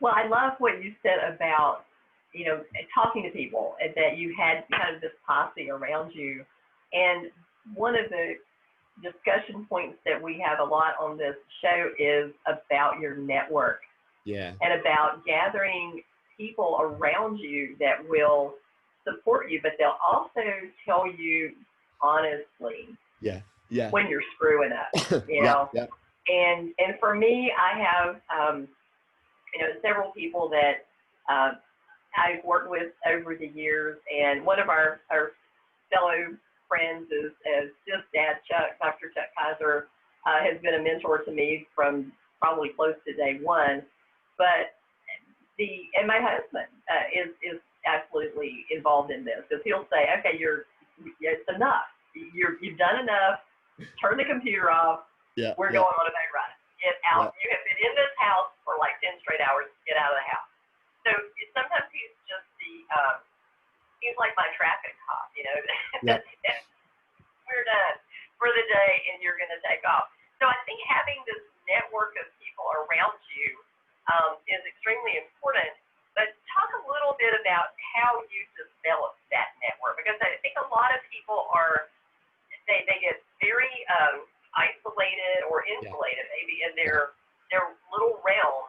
Well, I love what you said about, you know, talking to people, and that you had kind of this posse around you. And one of the discussion points that we have a lot on this show is about your network. Yeah. And about gathering people around you that will support you, but they'll also tell you honestly when you're screwing up, you know. And for me, I have you know, several people that I've worked with over the years, and one of our fellow friends is just Dad Chuck. Dr. Chuck Kaiser has been a mentor to me from probably close to day one. But and my husband is absolutely involved in this, because he'll say, okay, it's enough. You've done enough. Turn the computer off. Yeah. We're going on a night run. Get out. You have been in this house for like 10 straight hours. Get out of the house. So sometimes he's just he's like my traffic cop, you know. Yeah. We're done for the day, and you're going to take off. So I think having this network of people around you is extremely important. But talk a little bit about how you develop that network, because I think a lot of people they get very isolated or insulated maybe in their little realm,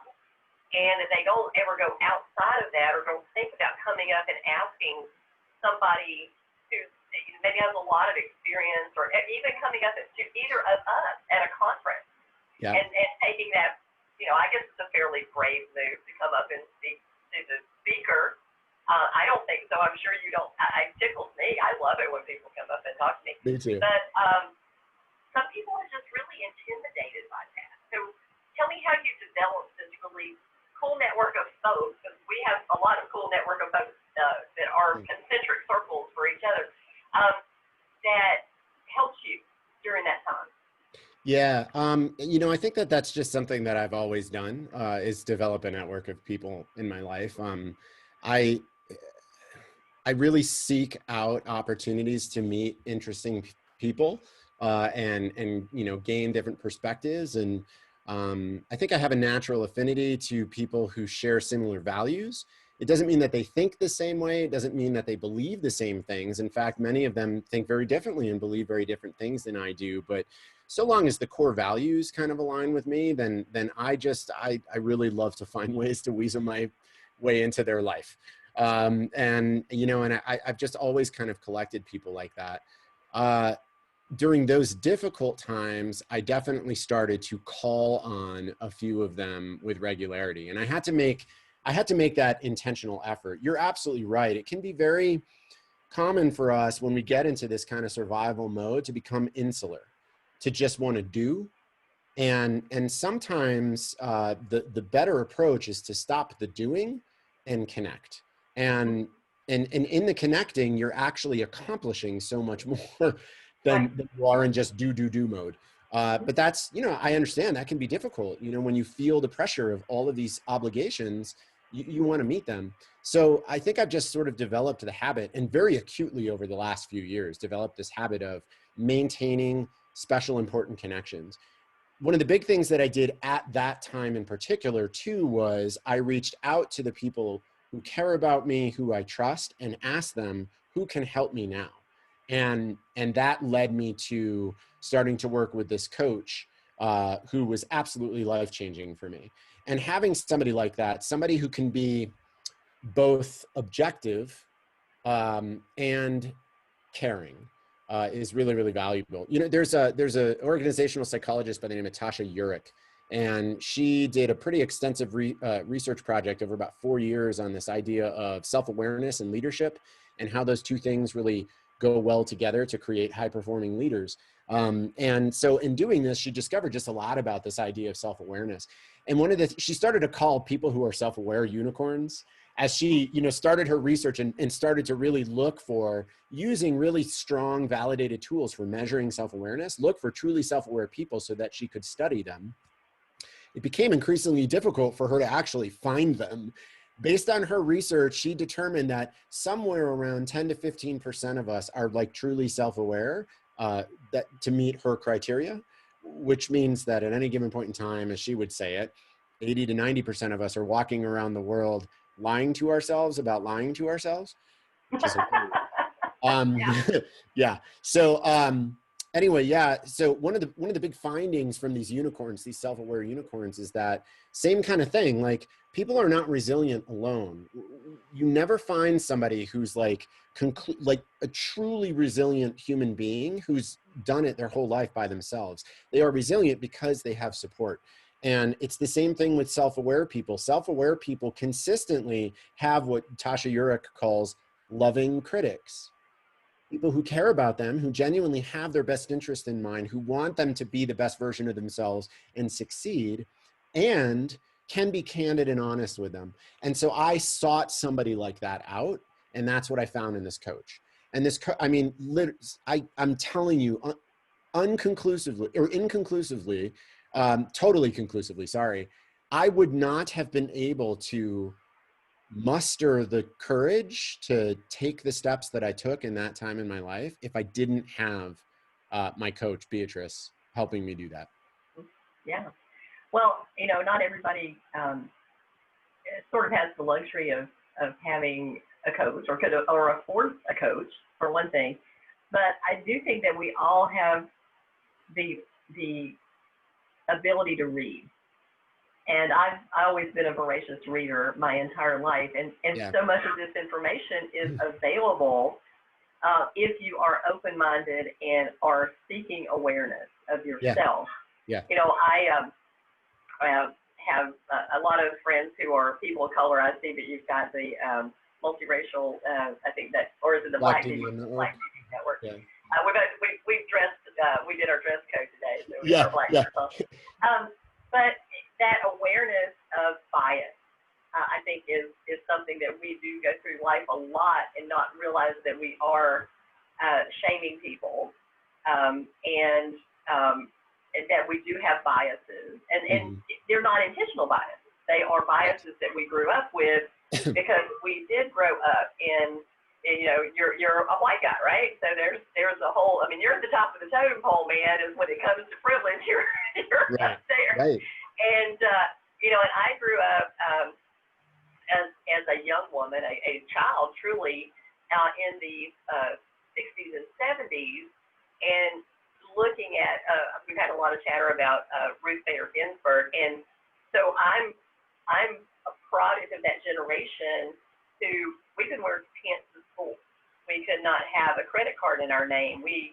and they don't ever go outside of that, or don't think about coming up and asking somebody who maybe has a lot of experience, or even coming up to either of us at a conference, and taking that, I guess it's a fairly brave move to come up and speak to the speaker. I don't think so. I'm sure you don't. It tickles me. I love it when people come up and talk to me. Me too. But some people are just really intimidated by that. So tell me how you developed this really cool network of folks, because we have a lot of cool network of folks that are concentric circles for each other, that helps you during that time. Yeah. I think that's just something that I've always done, is develop a network of people in my life. I really seek out opportunities to meet interesting people, and gain different perspectives. And I think I have a natural affinity to people who share similar values. It doesn't mean that they think the same way. It doesn't mean that they believe the same things. In fact, many of them think very differently and believe very different things than I do. But so long as the core values kind of align with me, then I really love to find ways to weasel my way into their life. And I've just always kind of collected people like that. During those difficult times, I definitely started to call on a few of them with regularity. And I had to make that intentional effort. You're absolutely right. It can be very common for us when we get into this kind of survival mode to become insular, to just want to do. And sometimes the better approach is to stop the doing and connect. And in the connecting, you're actually accomplishing so much more than you are in just do mode. But that's, I understand that can be difficult. When you feel the pressure of all of these obligations, you want to meet them. So I think I've just sort of developed the habit, and very acutely over the last few years, developed this habit of maintaining special, important connections. One of the big things that I did at that time in particular too, was I reached out to the people who care about me, who I trust, and asked them who can help me now. And that led me to starting to work with this coach who was absolutely life-changing for me. And having somebody like that, somebody who can be both objective and caring, is really, really valuable. There's a organizational psychologist by the name of Tasha Eurich, and she did a pretty extensive research project over about 4 years on this idea of self-awareness and leadership, and how those two things really go well together to create high-performing leaders. And so in doing this, she discovered just a lot about this idea of self-awareness. And she started to call people who are self-aware unicorns, as she started her research and started to really look for, using really strong validated tools for measuring self-awareness, look for truly self-aware people so that she could study them. It became increasingly difficult for her to actually find them. Based on her research, she determined that somewhere around 10 to 15% of us are like truly self-aware, that to meet her criteria, which means that at any given point in time, as she would say it, 80 to 90% of us are walking around the world lying to ourselves about lying to ourselves, which is yeah. So anyway, yeah. So one of the big findings from these unicorns, these self-aware unicorns, is that same kind of thing. Like, people are not resilient alone. You never find somebody who's like a truly resilient human being who's done it their whole life by themselves. They are resilient because they have support. And it's the same thing with self-aware people. Self-aware people consistently have what Tasha Eurich calls loving critics. People who care about them, who genuinely have their best interest in mind, who want them to be the best version of themselves and succeed, and can be candid and honest with them. And so I sought somebody like that out. And that's what I found in this coach. And this, I mean, I'm telling you, inconclusively, totally conclusively, sorry, I would not have been able to muster the courage to take the steps that I took in that time in my life if I didn't have my coach, Beatrice, helping me do that. Yeah. Well, you know, not everybody sort of has the luxury of having a coach or afford a coach, for one thing. But I do think that we all have the ability to read. And I've always been a voracious reader my entire life. And so much of this information is available if you are open-minded and are seeking awareness of yourself. Yeah. You know, I have a lot of friends who are people of color. I see that you've got the multiracial, I think that, or is it the Black TV Network? Yeah. We've dressed, we did our dress code today. So we are Black people. But that awareness of bias, I think is something that we do go through life a lot and not realize that we are shaming people and that we do have biases. And they're not intentional biases. They are biases that we grew up with because we did grow up in, you know, you're a white guy, right? So there's a whole, I mean, you're at the top of the totem pole, man, is when it comes to privilege, you're up there. Right. And, you know, and I grew up as a young woman, a child truly in the 60s and 70s, and looking at, we've had a lot of chatter about Ruth Bader Ginsburg, and so I'm a product of that generation who, we couldn't wear pants to school. We could not have a credit card in our name. You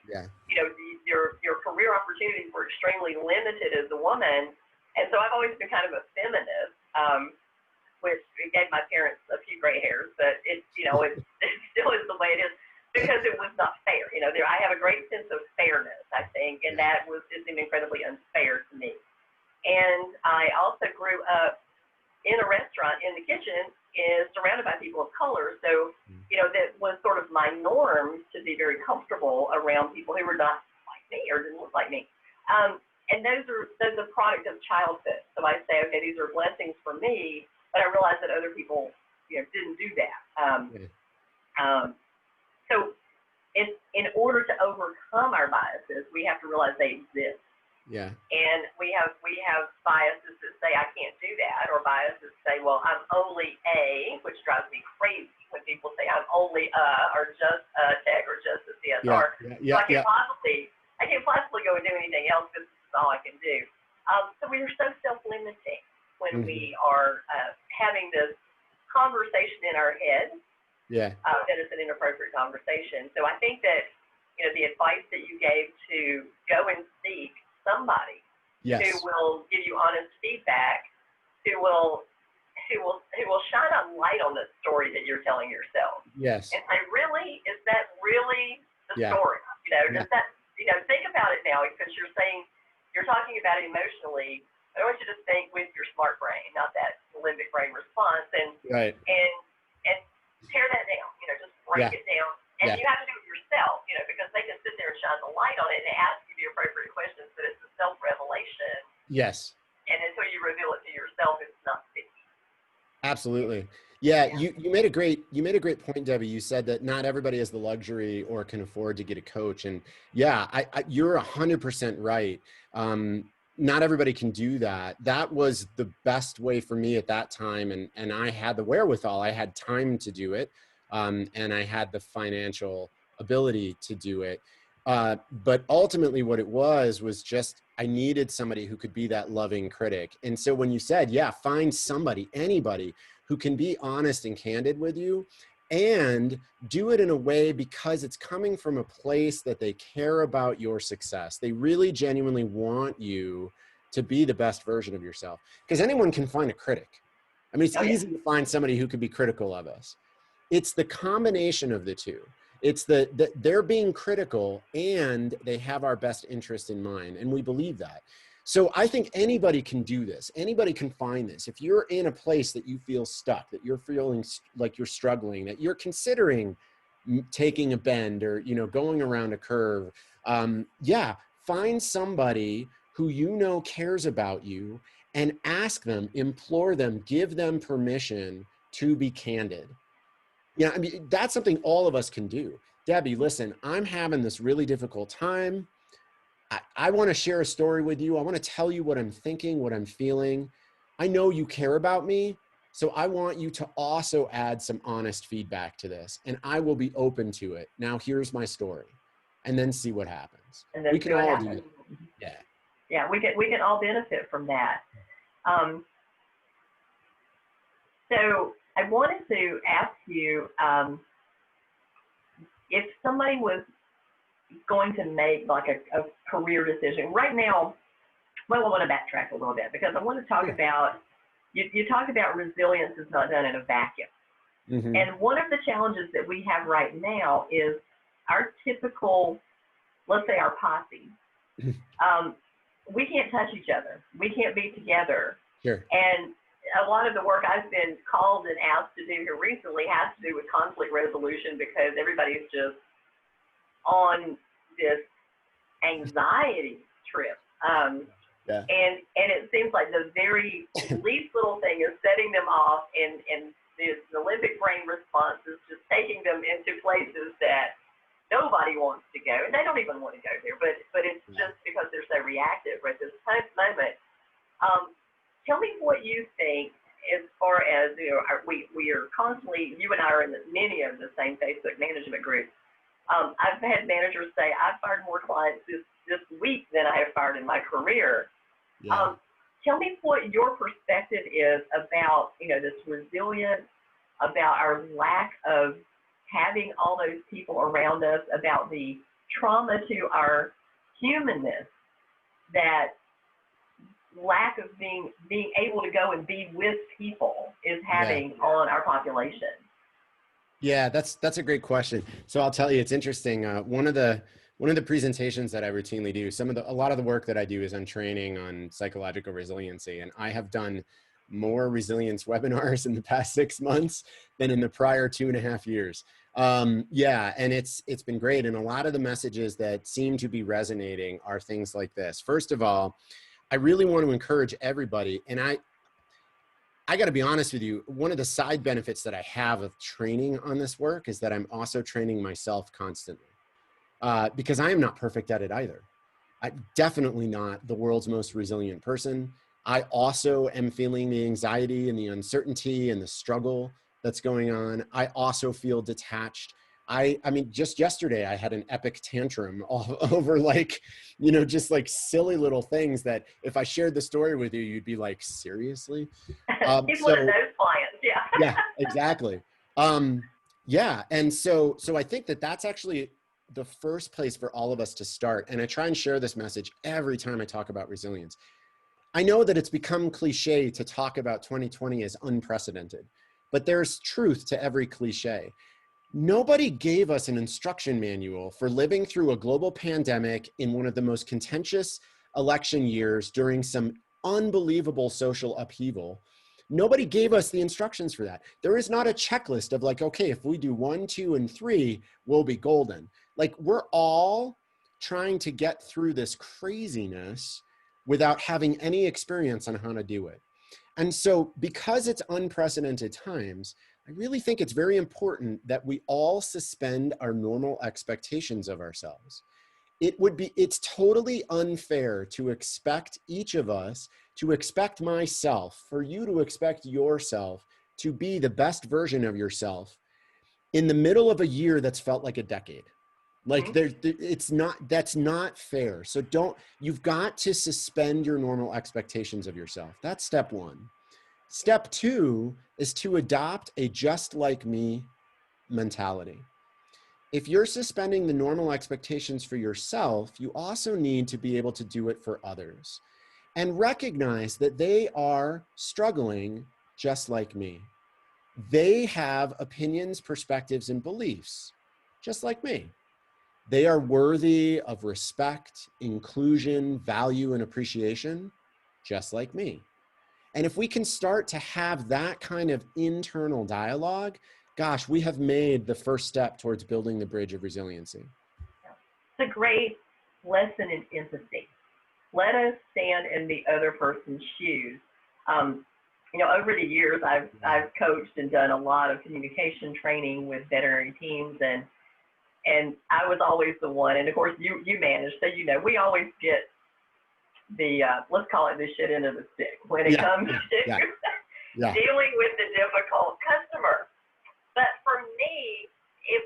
know, your career opportunities were extremely limited as a woman. And so I've always been kind of a feminist, which gave my parents a few gray hairs, but it still is the way it is because it was not fair. You know, I have a great sense of fairness, I think, and that seemed incredibly unfair to me. And I also grew up in a restaurant in the kitchen is surrounded by people of color. So, you know, that was sort of my norm to be very comfortable around people who were not like me or didn't look like me. And those are a product of childhood. So I say, okay, these are blessings for me, but I realized that other people, you know, didn't do that. So in order to overcome our biases, we have to realize they exist. Yeah. And we have biases that say I can't do that, or biases that say, well, I'm only a, which drives me crazy when people say I'm only or just a tech or just a CSR. So I can't possibly go and do anything else because this is all I can do. So we are so self-limiting when we are having this conversation in our head. That is an inappropriate conversation. So I think that, you know, the advice that you gave to go and seek somebody who will give you honest feedback, who will shine a light on the story that you're telling yourself. Yes. And say, really, is that really the story? You know, does that, you know, think about it now, because you're saying, you're talking about it emotionally. I want you to think with your smart brain, not that limbic brain response, and tear that down. You know, just break it down. And you have to do it yourself, you know, because they can sit there and shine the light on it and ask you the appropriate questions, but it's a self-revelation. Yes. And until you reveal it to yourself, it's not sticky. Absolutely. Yeah. You made a great point, Debbie. You said that not everybody has the luxury or can afford to get a coach. And you're 100% right. Not everybody can do that. That was the best way for me at that time. And I had the wherewithal. I had time to do it. And I had the financial ability to do it. But ultimately what it was just, I needed somebody who could be that loving critic. And so when you said, find somebody, anybody who can be honest and candid with you, and do it in a way because it's coming from a place that they care about your success. They really genuinely want you to be the best version of yourself, because anyone can find a critic. I mean, it's easy to find somebody who could be critical of us. It's the combination of the two. It's they're being critical and they have our best interest in mind. And we believe that. So I think anybody can do this. Anybody can find this. If you're in a place that you feel stuck, that you're feeling like you're struggling, that you're considering taking a bend or, you know, going around a curve, yeah, find somebody who you know cares about you and ask them, implore them, give them permission to be candid. Yeah, I mean, that's something all of us can do. Debbie, listen, I'm having this really difficult time. I want to share a story with you. I want to tell you what I'm thinking, what I'm feeling. I know you care about me. So I want you to also add some honest feedback to this, and I will be open to it. Now, here's my story, and then see what happens. And then We can all do that. Yeah. Yeah, we can all benefit from that. So I wanted to ask you, if somebody was going to make like a career decision right now, well, I want to backtrack a little bit because I want to talk about, you talked about resilience is not done in a vacuum. Mm-hmm. And one of the challenges that we have right now is our typical, let's say our posse, we can't touch each other. We can't be together. Sure. And a lot of the work I've been called and asked to do here recently has to do with conflict resolution because everybody's just on this anxiety trip. Yeah. And it seems like the very least little thing is setting them off, and the limbic brain response is just taking them into places that nobody wants to go, and they don't even want to go there, but it's just because they're so reactive at this moment. Tell me what you think as far as, you know, we are constantly, you and I are in many of the same Facebook management groups. I've had managers say, I've fired more clients this week than I have fired in my career. Yeah. Tell me what your perspective is about, you know, this resilience, about our lack of having all those people around us, about the trauma to our humanness, that lack of being able to go and be with people is having on our population. Yeah, that's a great question. So I'll tell you, it's interesting. One of the presentations that I routinely do, a lot of the work that I do is on training on psychological resiliency, and I have done more resilience webinars in the past 6 months than in the prior 2.5 years. Yeah, and it's been great. And a lot of the messages that seem to be resonating are things like this. First of all, I really want to encourage everybody, and I got to be honest with you, one of the side benefits that I have of training on this work is that I'm also training myself constantly, because I am not perfect at it either. I'm definitely not the world's most resilient person. I also am feeling the anxiety and the uncertainty and the struggle that's going on. I also feel detached. I mean, just yesterday I had an epic tantrum all over, like, you know, just like silly little things that if I shared the story with you, you'd be like, seriously? He's one of those clients, yeah. Yeah, exactly. Yeah, and so I think that that's actually the first place for all of us to start. And I try and share this message every time I talk about resilience. I know that it's become cliche to talk about 2020 as unprecedented, but there's truth to every cliche. Nobody gave us an instruction manual for living through a global pandemic in one of the most contentious election years during some unbelievable social upheaval. Nobody gave us the instructions for that. There is not a checklist of like, okay, if we do 1, 2, and 3, we'll be golden. Like, we're all trying to get through this craziness without having any experience on how to do it. And so because it's unprecedented times, I really think it's very important that we all suspend our normal expectations of ourselves. It's totally unfair to expect each of us, to expect myself, for you to expect yourself to be the best version of yourself in the middle of a year that's felt like a decade. Like, that's not fair. So you've got to suspend your normal expectations of yourself. That's step one. Step two is to adopt a just like me mentality. If you're suspending the normal expectations for yourself, you also need to be able to do it for others and recognize that they are struggling just like me. They have opinions, perspectives, and beliefs just like me. They are worthy of respect, inclusion, value, and appreciation, just like me. And if we can start to have that kind of internal dialogue, gosh, we have made the first step towards building the bridge of resiliency. It's a great lesson in empathy. Let us stand in the other person's shoes. You know, over the years, I've coached and done a lot of communication training with veterinary teams, and I was always the one, and of course you manage, so you know, we always get the, let's call it the shit end of the stick when it comes to dealing with the difficult customer. But for me, it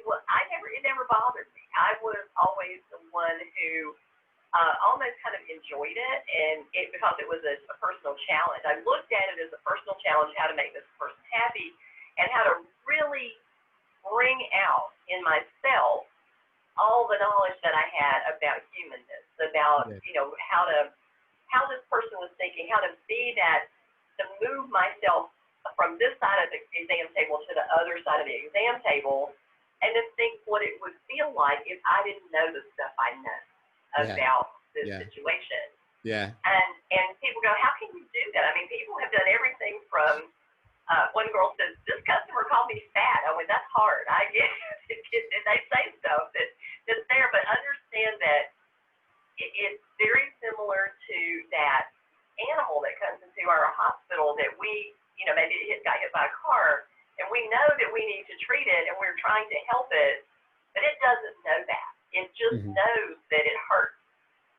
never bothered me. I was always the one who almost kind of enjoyed it, and because it was a personal challenge. I looked at it as a personal challenge, how to make this person happy, and how to really bring out in myself all the knowledge that I had about humanness, about you know, how this person was thinking, how to be that, to move myself from this side of the exam table to the other side of the exam table, and to think what it would feel like if I didn't know the stuff I know about this situation. And people go, how can you do that? I mean, people have done everything from, one girl says, this customer called me fat. I went, that's hard. I get it. They say stuff that's there, but understand that it's very similar to that animal that comes into our hospital that we, you know, maybe got hit by a car, and we know that we need to treat it, and we're trying to help it, but it doesn't know that. It just knows that it hurts,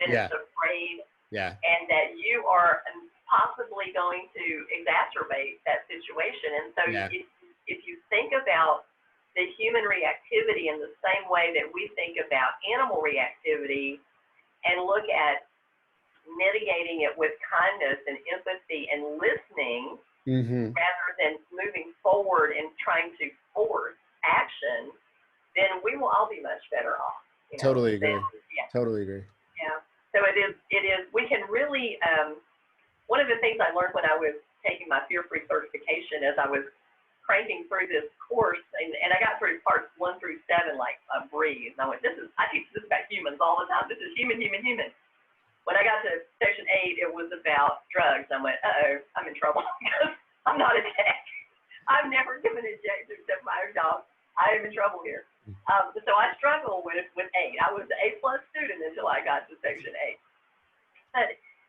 that it's afraid, and that you are possibly going to exacerbate that situation. And so if you think about the human reactivity in the same way that we think about animal reactivity, and look at mitigating it with kindness and empathy and listening, rather than moving forward and trying to force action, then we will all be much better off. You know? Totally agree. Totally agree. Yeah. So it is, we can really, one of the things I learned when I was taking my fear-free certification as I was cranking through this course, and I got through parts 1 through 7 like a breeze. And I went, I teach this about humans all the time. This is human. When I got to section 8, it was about drugs. I went, I'm in trouble because I'm not a tech. I've never given an injection except my own dog. I am in trouble here. So I struggle with 8. I was an A+ student until I got to section 8.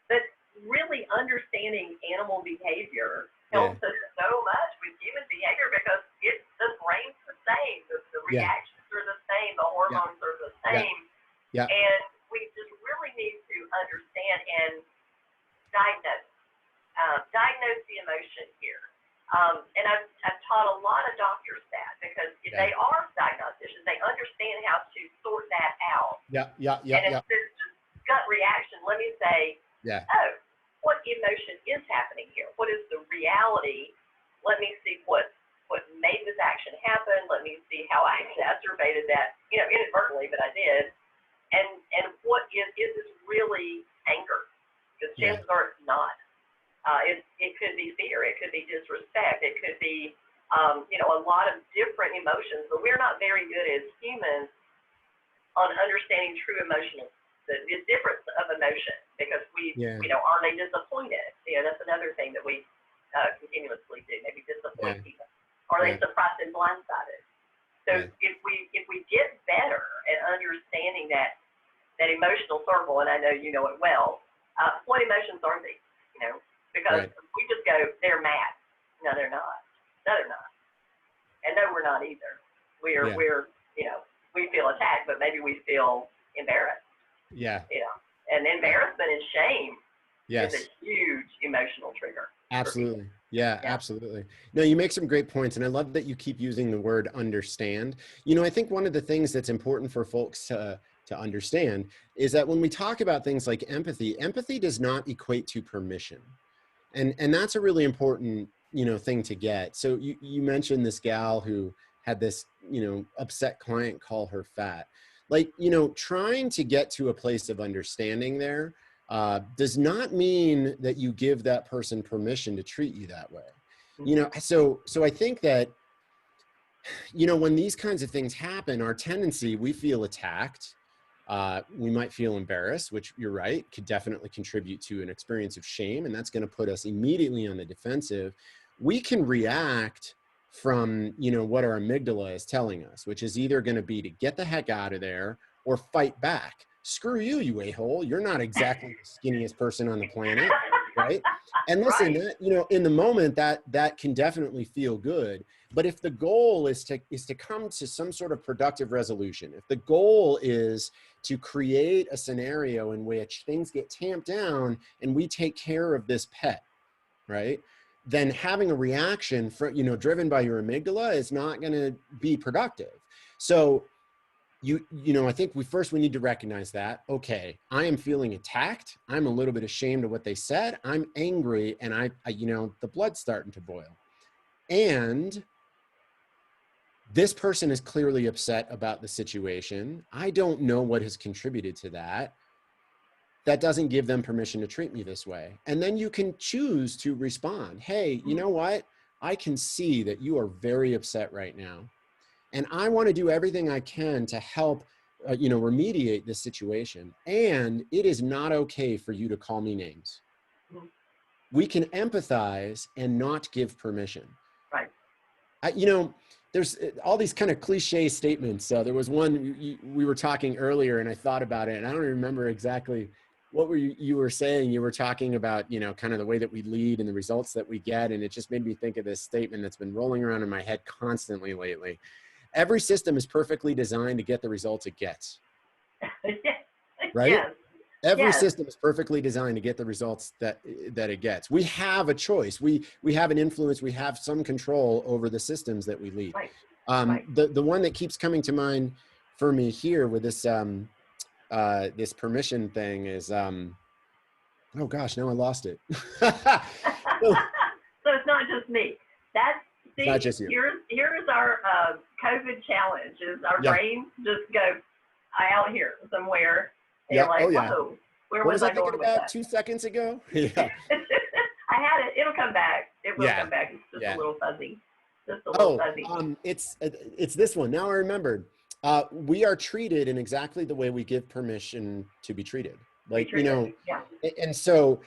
But really understanding animal behavior helps us so much with human behavior, because the brain's the same, the reactions are the same, the hormones are the same, and we just really need to understand and diagnose the emotion here. And I've taught a lot of doctors that, because if they are diagnosticians, they understand how to sort that out. And if there's just gut reaction, let me say, oh, what emotion is happening here? What is the reality? Let me see what made this action happen. Let me see how I exacerbated that, you know, inadvertently, but I did. And what is this really anger? Because chances are it's not. It could be fear. It could be disrespect. It could be, you know, a lot of different emotions. But we're not very good as humans on understanding true emotional, the difference of emotion, because we know, are they disappointed? You know, that's another thing that we continuously do. Maybe disappoint people. Are they surprised and blindsided? So if we get better at understanding that emotional circle, and I know you know it well, what emotions are these? You know, because we just go, they're mad. No, they're not. No, they're not. And no, we're not either. We're you know, we feel attacked, but maybe we feel embarrassed. You know, and embarrassment and shame is a huge emotional trigger. Absolutely. Absolutely. No, you make some great points. And I love that you keep using the word understand. You know, I think one of the things that's important for folks to understand is that when we talk about things like empathy does not equate to permission. And that's a really important, you know, thing to get. So you mentioned this gal who had this, you know, upset client call her fat. Like, you know, trying to get to a place of understanding there does not mean that you give that person permission to treat you that way. You know, so I think that, you know, when these kinds of things happen, our tendency, we feel attacked. We might feel embarrassed, which you're right, could definitely contribute to an experience of shame. And that's going to put us immediately on the defensive. We can react from, what our amygdala is telling us, which is either going to be to get the heck out of there or fight back. Screw you, you a-hole. You're not exactly the skinniest person on the planet, right? And listen, Right. that, in the moment that can definitely feel good. But if the goal is to come to some sort of productive resolution, if the goal is to create a scenario in which things get tamped down and we take care of this pet, right? Then having a reaction driven by your amygdala is not going to be productive. So I think we need to recognize that, okay, I am feeling attacked. I'm a little bit ashamed of what they said. I'm angry, and I the blood's starting to boil. And this person is clearly upset about the situation. I don't know what has contributed to that. That doesn't give them permission to treat me this way. And then you can choose to respond. Hey, you know what? I can see that you are very upset right now. And I want to do everything I can to help, remediate this situation. And it is not okay for you to call me names. We can empathize and not give permission. Right. There's all these kind of cliche statements. There was one we were talking earlier, and I thought about it, and I don't remember exactly what you were saying. You were talking about, kind of the way that we lead and the results that we get. And it just made me think of this statement that's been rolling around in my head constantly lately. Every system is perfectly designed to get the results it gets. Right? Yes. Every system is perfectly designed to get the results that it gets. We have a choice. We have an influence. We have some control over the systems that we lead. Right. The one that keeps coming to mind for me here with this this permission thing is oh gosh, now I lost it. So it's not just me. Not just you. Here's our COVID challenge: is our brains just go out here somewhere. And whoa, where was I going with that? 2 seconds ago? Yeah. I had it. It'll come back. It will come back. It's just a little fuzzy. Just a little fuzzy. It's this one. Now I remembered. We are treated in exactly the way we give permission to be treated. And so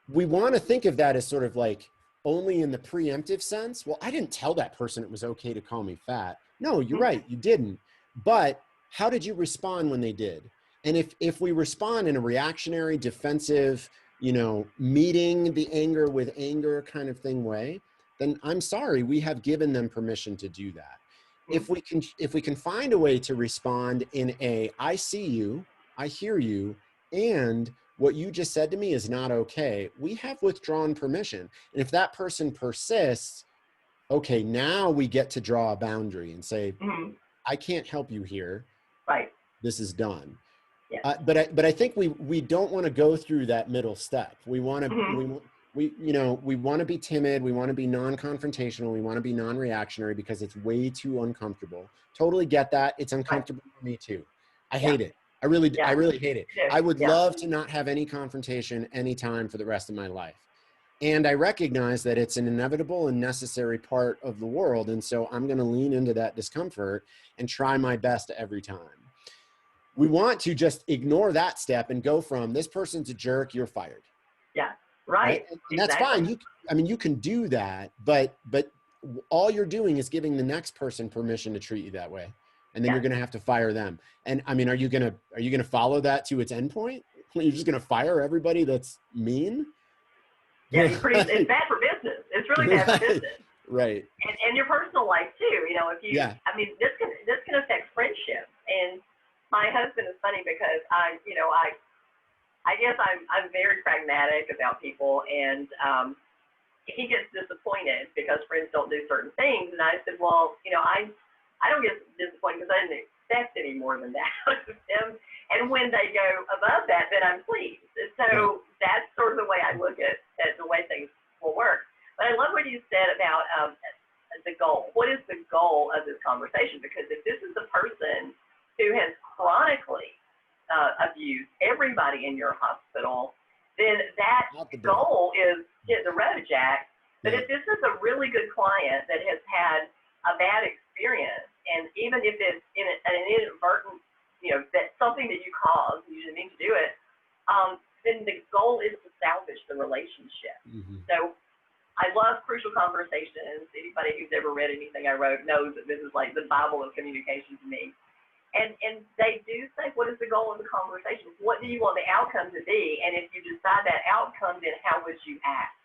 we want to think of that as sort of like only in the preemptive sense. Well, I didn't tell that person it was okay to call me fat. No, you're right. You didn't. But how did you respond when they did? And if we respond in a reactionary, defensive, meeting the anger with anger kind of thing way, then I'm sorry, we have given them permission to do that. If we can find a way to respond in I see you, I hear you, and what you just said to me is not okay, we have withdrawn permission. And if that person persists, okay, now we get to draw a boundary and say, I can't help you here. Right. This is done. Yeah. But I think we don't want to go through that middle step. We want to we want to be timid. We want to be non-confrontational. We want to be non-reactionary because it's way too uncomfortable. Totally get that. It's uncomfortable for me too. I hate it. I really hate it. I would love to not have any confrontation anytime for the rest of my life. And I recognize that it's an inevitable and necessary part of the world. And so I'm going to lean into that discomfort and try my best every time. We want to just ignore that step and go from this person's a jerk, you're fired. Yeah, right. And that's fine. You can do that, but all you're doing is giving the next person permission to treat you that way. And then you're going to have to fire them. And I mean, are you going to follow that to its endpoint? You're just going to fire everybody that's mean? Yeah, it's bad for business. It's really bad for business. Right. And your personal life too. If you, I mean, this can affect friendships. And my husband is funny because I guess I'm very pragmatic about people, and he gets disappointed because friends don't do certain things. And I said, well, I don't get disappointed because I didn't expect any more than that out of them. And when they go above that, then I'm pleased. And so that's sort of the way I look at the way things will work. But I love what you said about the goal. What is the goal of this conversation? Because if this is a person who has chronically abused everybody in your hospital, then that goal is get the road jack. But if this is a really good client that has had a bad experience, and even if it's in an inadvertent that's something that you cause, you didn't mean to do it, then the goal is to salvage the relationship. Mm-hmm. So I love crucial conversations. Anybody who's ever read anything I wrote knows that this is like the Bible of communication to me. And they do say, what is the goal of the conversation? What do you want the outcome to be? And if you decide that outcome, then how would you act?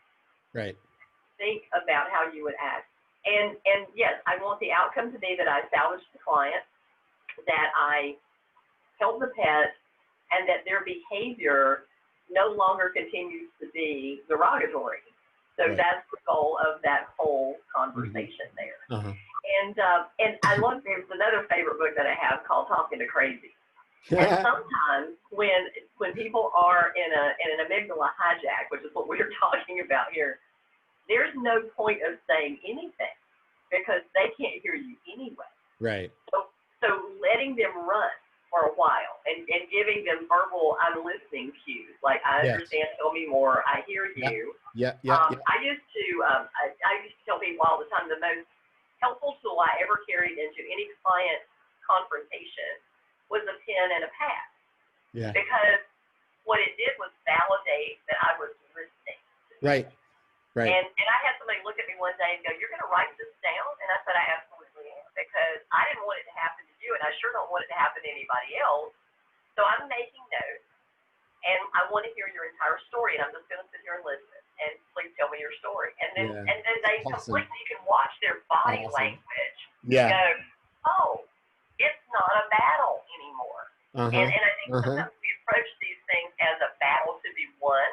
Right. Think about how you would act. And yes, I want the outcome to be that I salvage the client, that I help the pet, and that their behavior no longer continues to be derogatory. So right. That's the goal of that whole conversation mm-hmm. there. Uh-huh. And I love, there's another favorite book that I have called Talking to Crazy. And sometimes when people are in an amygdala hijack, which is what we're talking about here, there's no point of saying anything because they can't hear you anyway. Right. So letting them run for a while and giving them verbal I'm listening cues, like I understand, tell me more, I hear you. Yeah. I used to tell people all the time the most helpful tool I ever carried into any client confrontation was a pen and a pad. Yeah. Because what it did was validate that I was listening. Right. Right. And I had somebody look at me one day and go, "You're going to write this down?" And I said, "I absolutely am, because I didn't want it to happen to you, and I sure don't want it to happen to anybody else. So I'm making notes, and I want to hear your entire story, and I'm just going to sit here and listen. And please tell me your story." And then they completely, you can watch their body language go, "Oh, it's not a battle anymore." Uh-huh. And I think sometimes we approach these things as a battle to be won.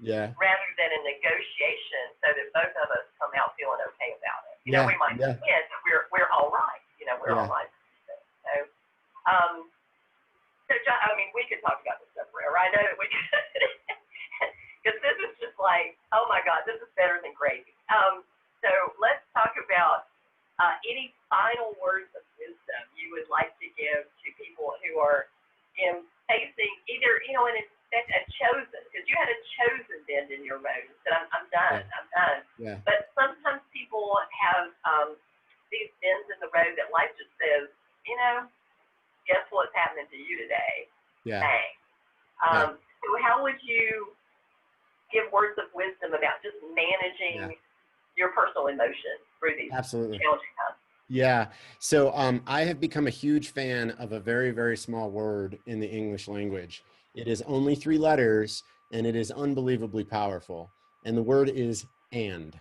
Yeah. Rather than a negotiation, so that both of us come out feeling okay about it. We might win, but we're all right. We're all right. So John, I mean, we could talk about this stuff forever. I know that we could, because this is just like, oh my God, this is better than crazy. So let's talk about any final words of wisdom you would like to give to people who are facing either, a chosen, because you had a chosen bend in your road and said, I'm done. Yeah. But sometimes people have these bends in the road that life just says, guess what's happening to you today? Yeah. Bang. So how would you give words of wisdom about just managing your personal emotions through these challenging times? Yeah. So I have become a huge fan of a very, very small word in the English language. It is only 3 letters, and it is unbelievably powerful. And the word is "and."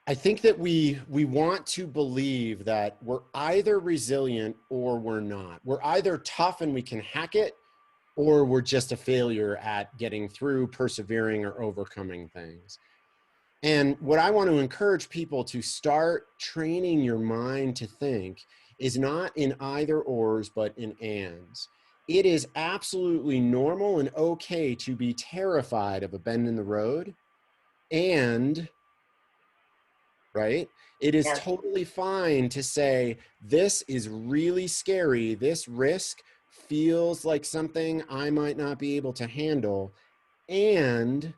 I think that we want to believe that we're either resilient or we're not. We're either tough and we can hack it, or we're just a failure at getting through, persevering, or overcoming things. And what I want to encourage people to start training your mind to think is not in either ors, but in ands. It is absolutely normal and okay to be terrified of a bend in the road, and right? It is totally fine to say, this is really scary. This risk feels like something I might not be able to handle. And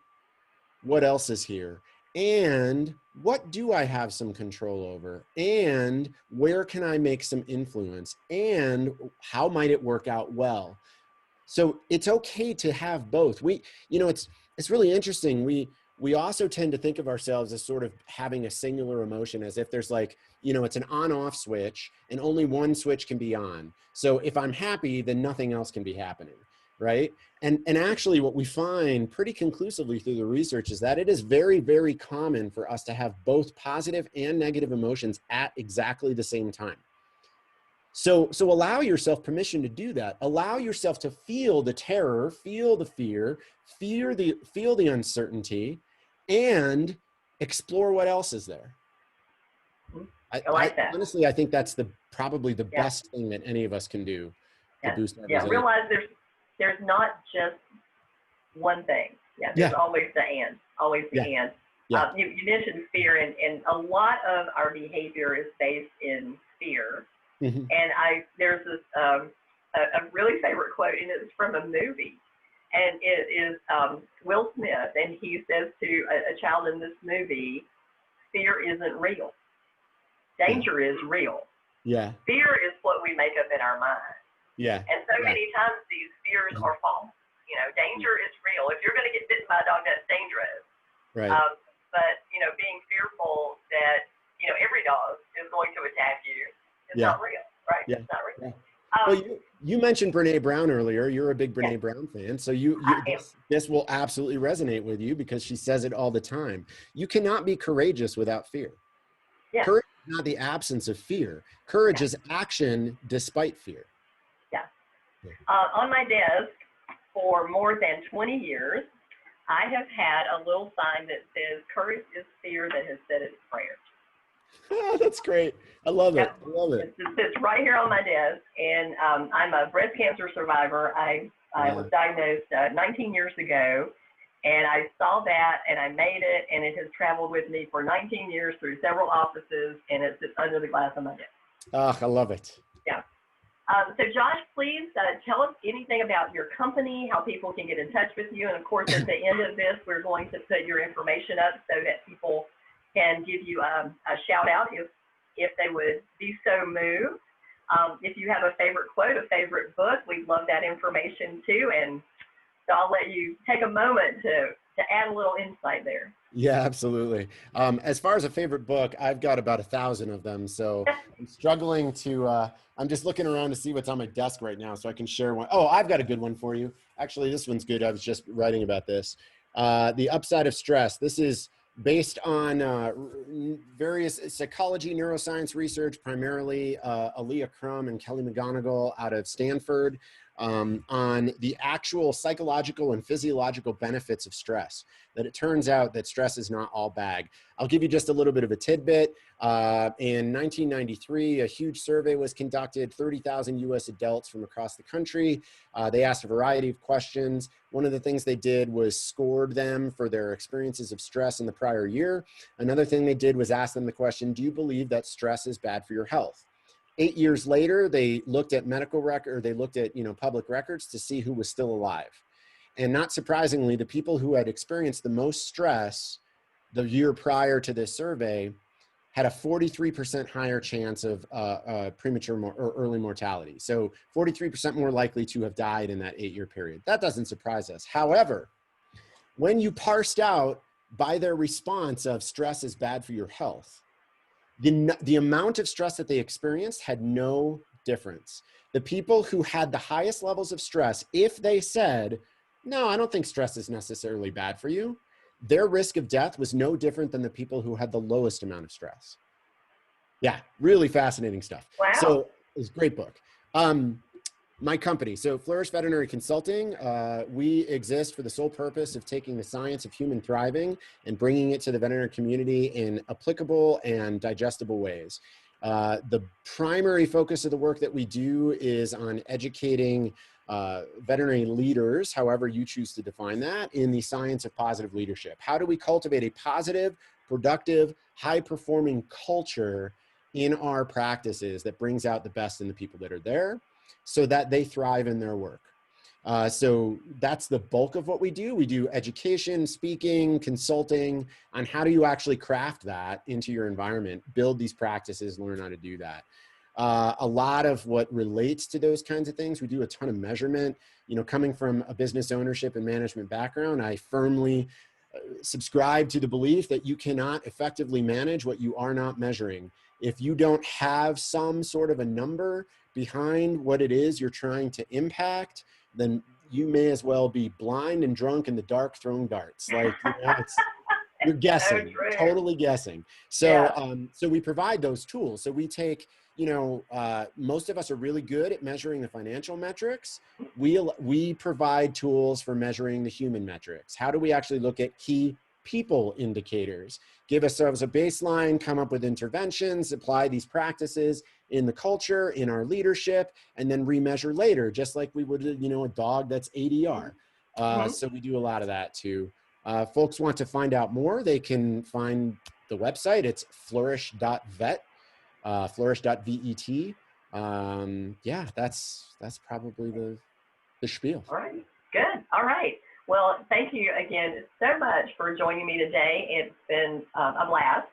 what else is here? And what do I have some control over? And where can I make some influence? And how might it work out well? So it's okay to have both. It's really interesting. We also tend to think of ourselves as sort of having a singular emotion, as if there's it's an on-off switch and only one switch can be on. So if I'm happy, then nothing else can be happening, right? And actually what we find pretty conclusively through the research is that it is very, very common for us to have both positive and negative emotions at exactly the same time. So allow yourself permission to do that. Allow yourself to feel the terror, feel the fear, feel the uncertainty, and explore what else is there. I like that. Honestly, I think that's probably the best thing that any of us can do to boost our resilience. Realize there's not just one thing. There's always the and. Always the and. Yeah. You mentioned fear, and a lot of our behavior is based in fear. Mm-hmm. And there's this a really favorite quote, and it's from a movie, and it is Will Smith, and he says to a child in this movie, "Fear isn't real. Danger is real. Yeah. Fear is what we make up in our mind." Yeah. And so Yeah. many times these fears are false. Danger is real. If you're going to get bitten by a dog, that's dangerous. Right. But, being fearful that, every dog is going to attack you is not real, right? Yeah. It's not real. Yeah. Well, you mentioned Brene Brown earlier. You're a big Brene Brown fan. So this will absolutely resonate with you because she says it all the time. You cannot be courageous without fear. Yeah. Courage is not the absence of fear. Courage is action despite fear. Yeah. On my desk for more than 20 years, I have had a little sign that says, "Courage is fear that has said its prayers." Oh, that's great. I love it. I love it. It sits right here on my desk, and I'm a breast cancer survivor. I was diagnosed 19 years ago, and I saw that, and I made it, and it has traveled with me for 19 years through several offices, and it sits under the glass on my desk. Oh, I love it. Yeah. So Josh, please tell us anything about your company, how people can get in touch with you. And of course, at the end of this, we're going to put your information up so that people can give you a shout out if they would be so moved. If you have a favorite quote, a favorite book, we'd love that information too. And so I'll let you take a moment to add a little insight there. Yeah, absolutely. As far as a favorite book, I've got about 1,000 of them. So I'm struggling to, I'm just looking around to see what's on my desk right now so I can share one. Oh, I've got a good one for you. Actually, this one's good. I was just writing about this. The Upside of Stress. This is based on various psychology, neuroscience research, primarily Aaliyah Crum and Kelly McGonigal out of Stanford, on the actual psychological and physiological benefits of stress, that it turns out that stress is not all bad. I'll give you just a little bit of a tidbit. In 1993, a huge survey was conducted, 30,000 US adults from across the country. They asked a variety of questions. One of the things they did was scored them for their experiences of stress in the prior year. Another thing they did was ask them the question, do you believe that stress is bad for your health? 8 years later, they looked at medical record, they looked at public records to see who was still alive. And not surprisingly, the people who had experienced the most stress the year prior to this survey had a 43% higher chance of premature or early mortality. So 43% more likely to have died in that 8-year period. That doesn't surprise us. However, when you parsed out by their response of stress is bad for your health, the amount of stress that they experienced had no difference. The people who had the highest levels of stress, if they said, no, I don't think stress is necessarily bad for you, their risk of death was no different than the people who had the lowest amount of stress. Yeah, really fascinating stuff. Wow. So it's a great book. My company, so Flourish Veterinary Consulting, we exist for the sole purpose of taking the science of human thriving and bringing it to the veterinary community in applicable and digestible ways. The primary focus of the work that we do is on educating veterinary leaders, however you choose to define that, in the science of positive leadership. How do we cultivate a positive, productive, high-performing culture in our practices that brings out the best in the people that are there, so that they thrive in their work? So that's the bulk of what we do. We do education, speaking, consulting on how do you actually craft that into your environment, build these practices, learn how to do that. A lot of what relates to those kinds of things, we do a ton of measurement. Coming from a business ownership and management background, I firmly subscribe to the belief that you cannot effectively manage what you are not measuring. If you don't have some sort of a number behind what it is you're trying to impact, then you may as well be blind and drunk in the dark throwing darts. Like, you're guessing, totally guessing. So, so we provide those tools. So we take, most of us are really good at measuring the financial metrics. We provide tools for measuring the human metrics. How do we actually look at key people indicators, give ourselves a baseline, come up with interventions, apply these practices in the culture, in our leadership, and then remeasure later, just like we would, a dog that's ADR. So we do a lot of that too. Folks want to find out more, they can find the website. It's flourish.vet, flourish.vet. Yeah, that's probably the spiel. All right, good. All right. Well, thank you again so much for joining me today. It's been a blast,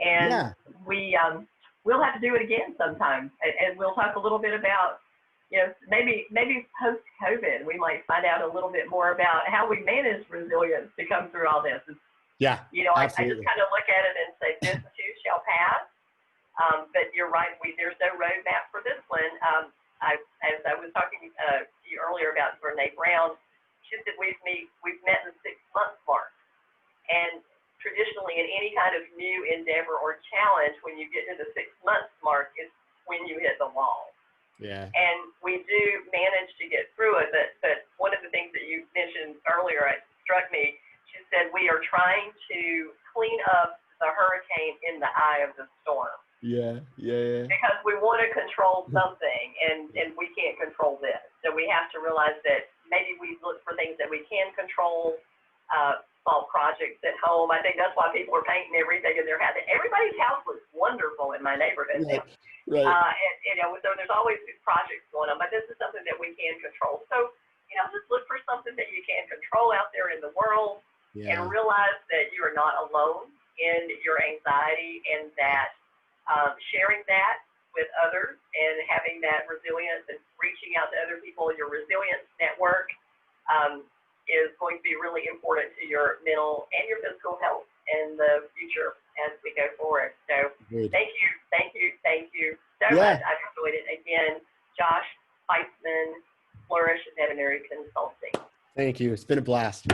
and we'll have to do it again sometime, and we'll talk a little bit about maybe post COVID, we might find out a little bit more about how we manage resilience to come through all this. Yeah, I just kind of look at it and say, this too shall pass. But you're right, there's no roadmap for this one. As I was talking to you earlier about Brene Brown, she said we've met the 6-month mark. And traditionally, in any kind of new endeavor or challenge, when you get to the 6-month mark, is when you hit the wall. Yeah. And we do manage to get through it. But one of the things that you mentioned earlier, it struck me. She said we are trying to clean up the hurricane in the eye of the storm. Yeah. Because we want to control something, and we can't control this. So we have to realize that maybe we look for things that we can control, small projects at home. I think that's why people are painting everything in their house. Everybody's house looks wonderful in my neighborhood now. Right. So there's always these projects going on, but this is something that we can control. So, just look for something that you can control out there in the world, and realize that you are not alone in your anxiety, and that sharing that with others and having that resilience and reaching out to other people, your resilience network, is going to be really important to your mental and your physical health in the future as we go forward. So thank you so much. I've enjoyed it. Again, Josh Vaisman, Flourish Veterinary Consulting. Thank you. It's been a blast.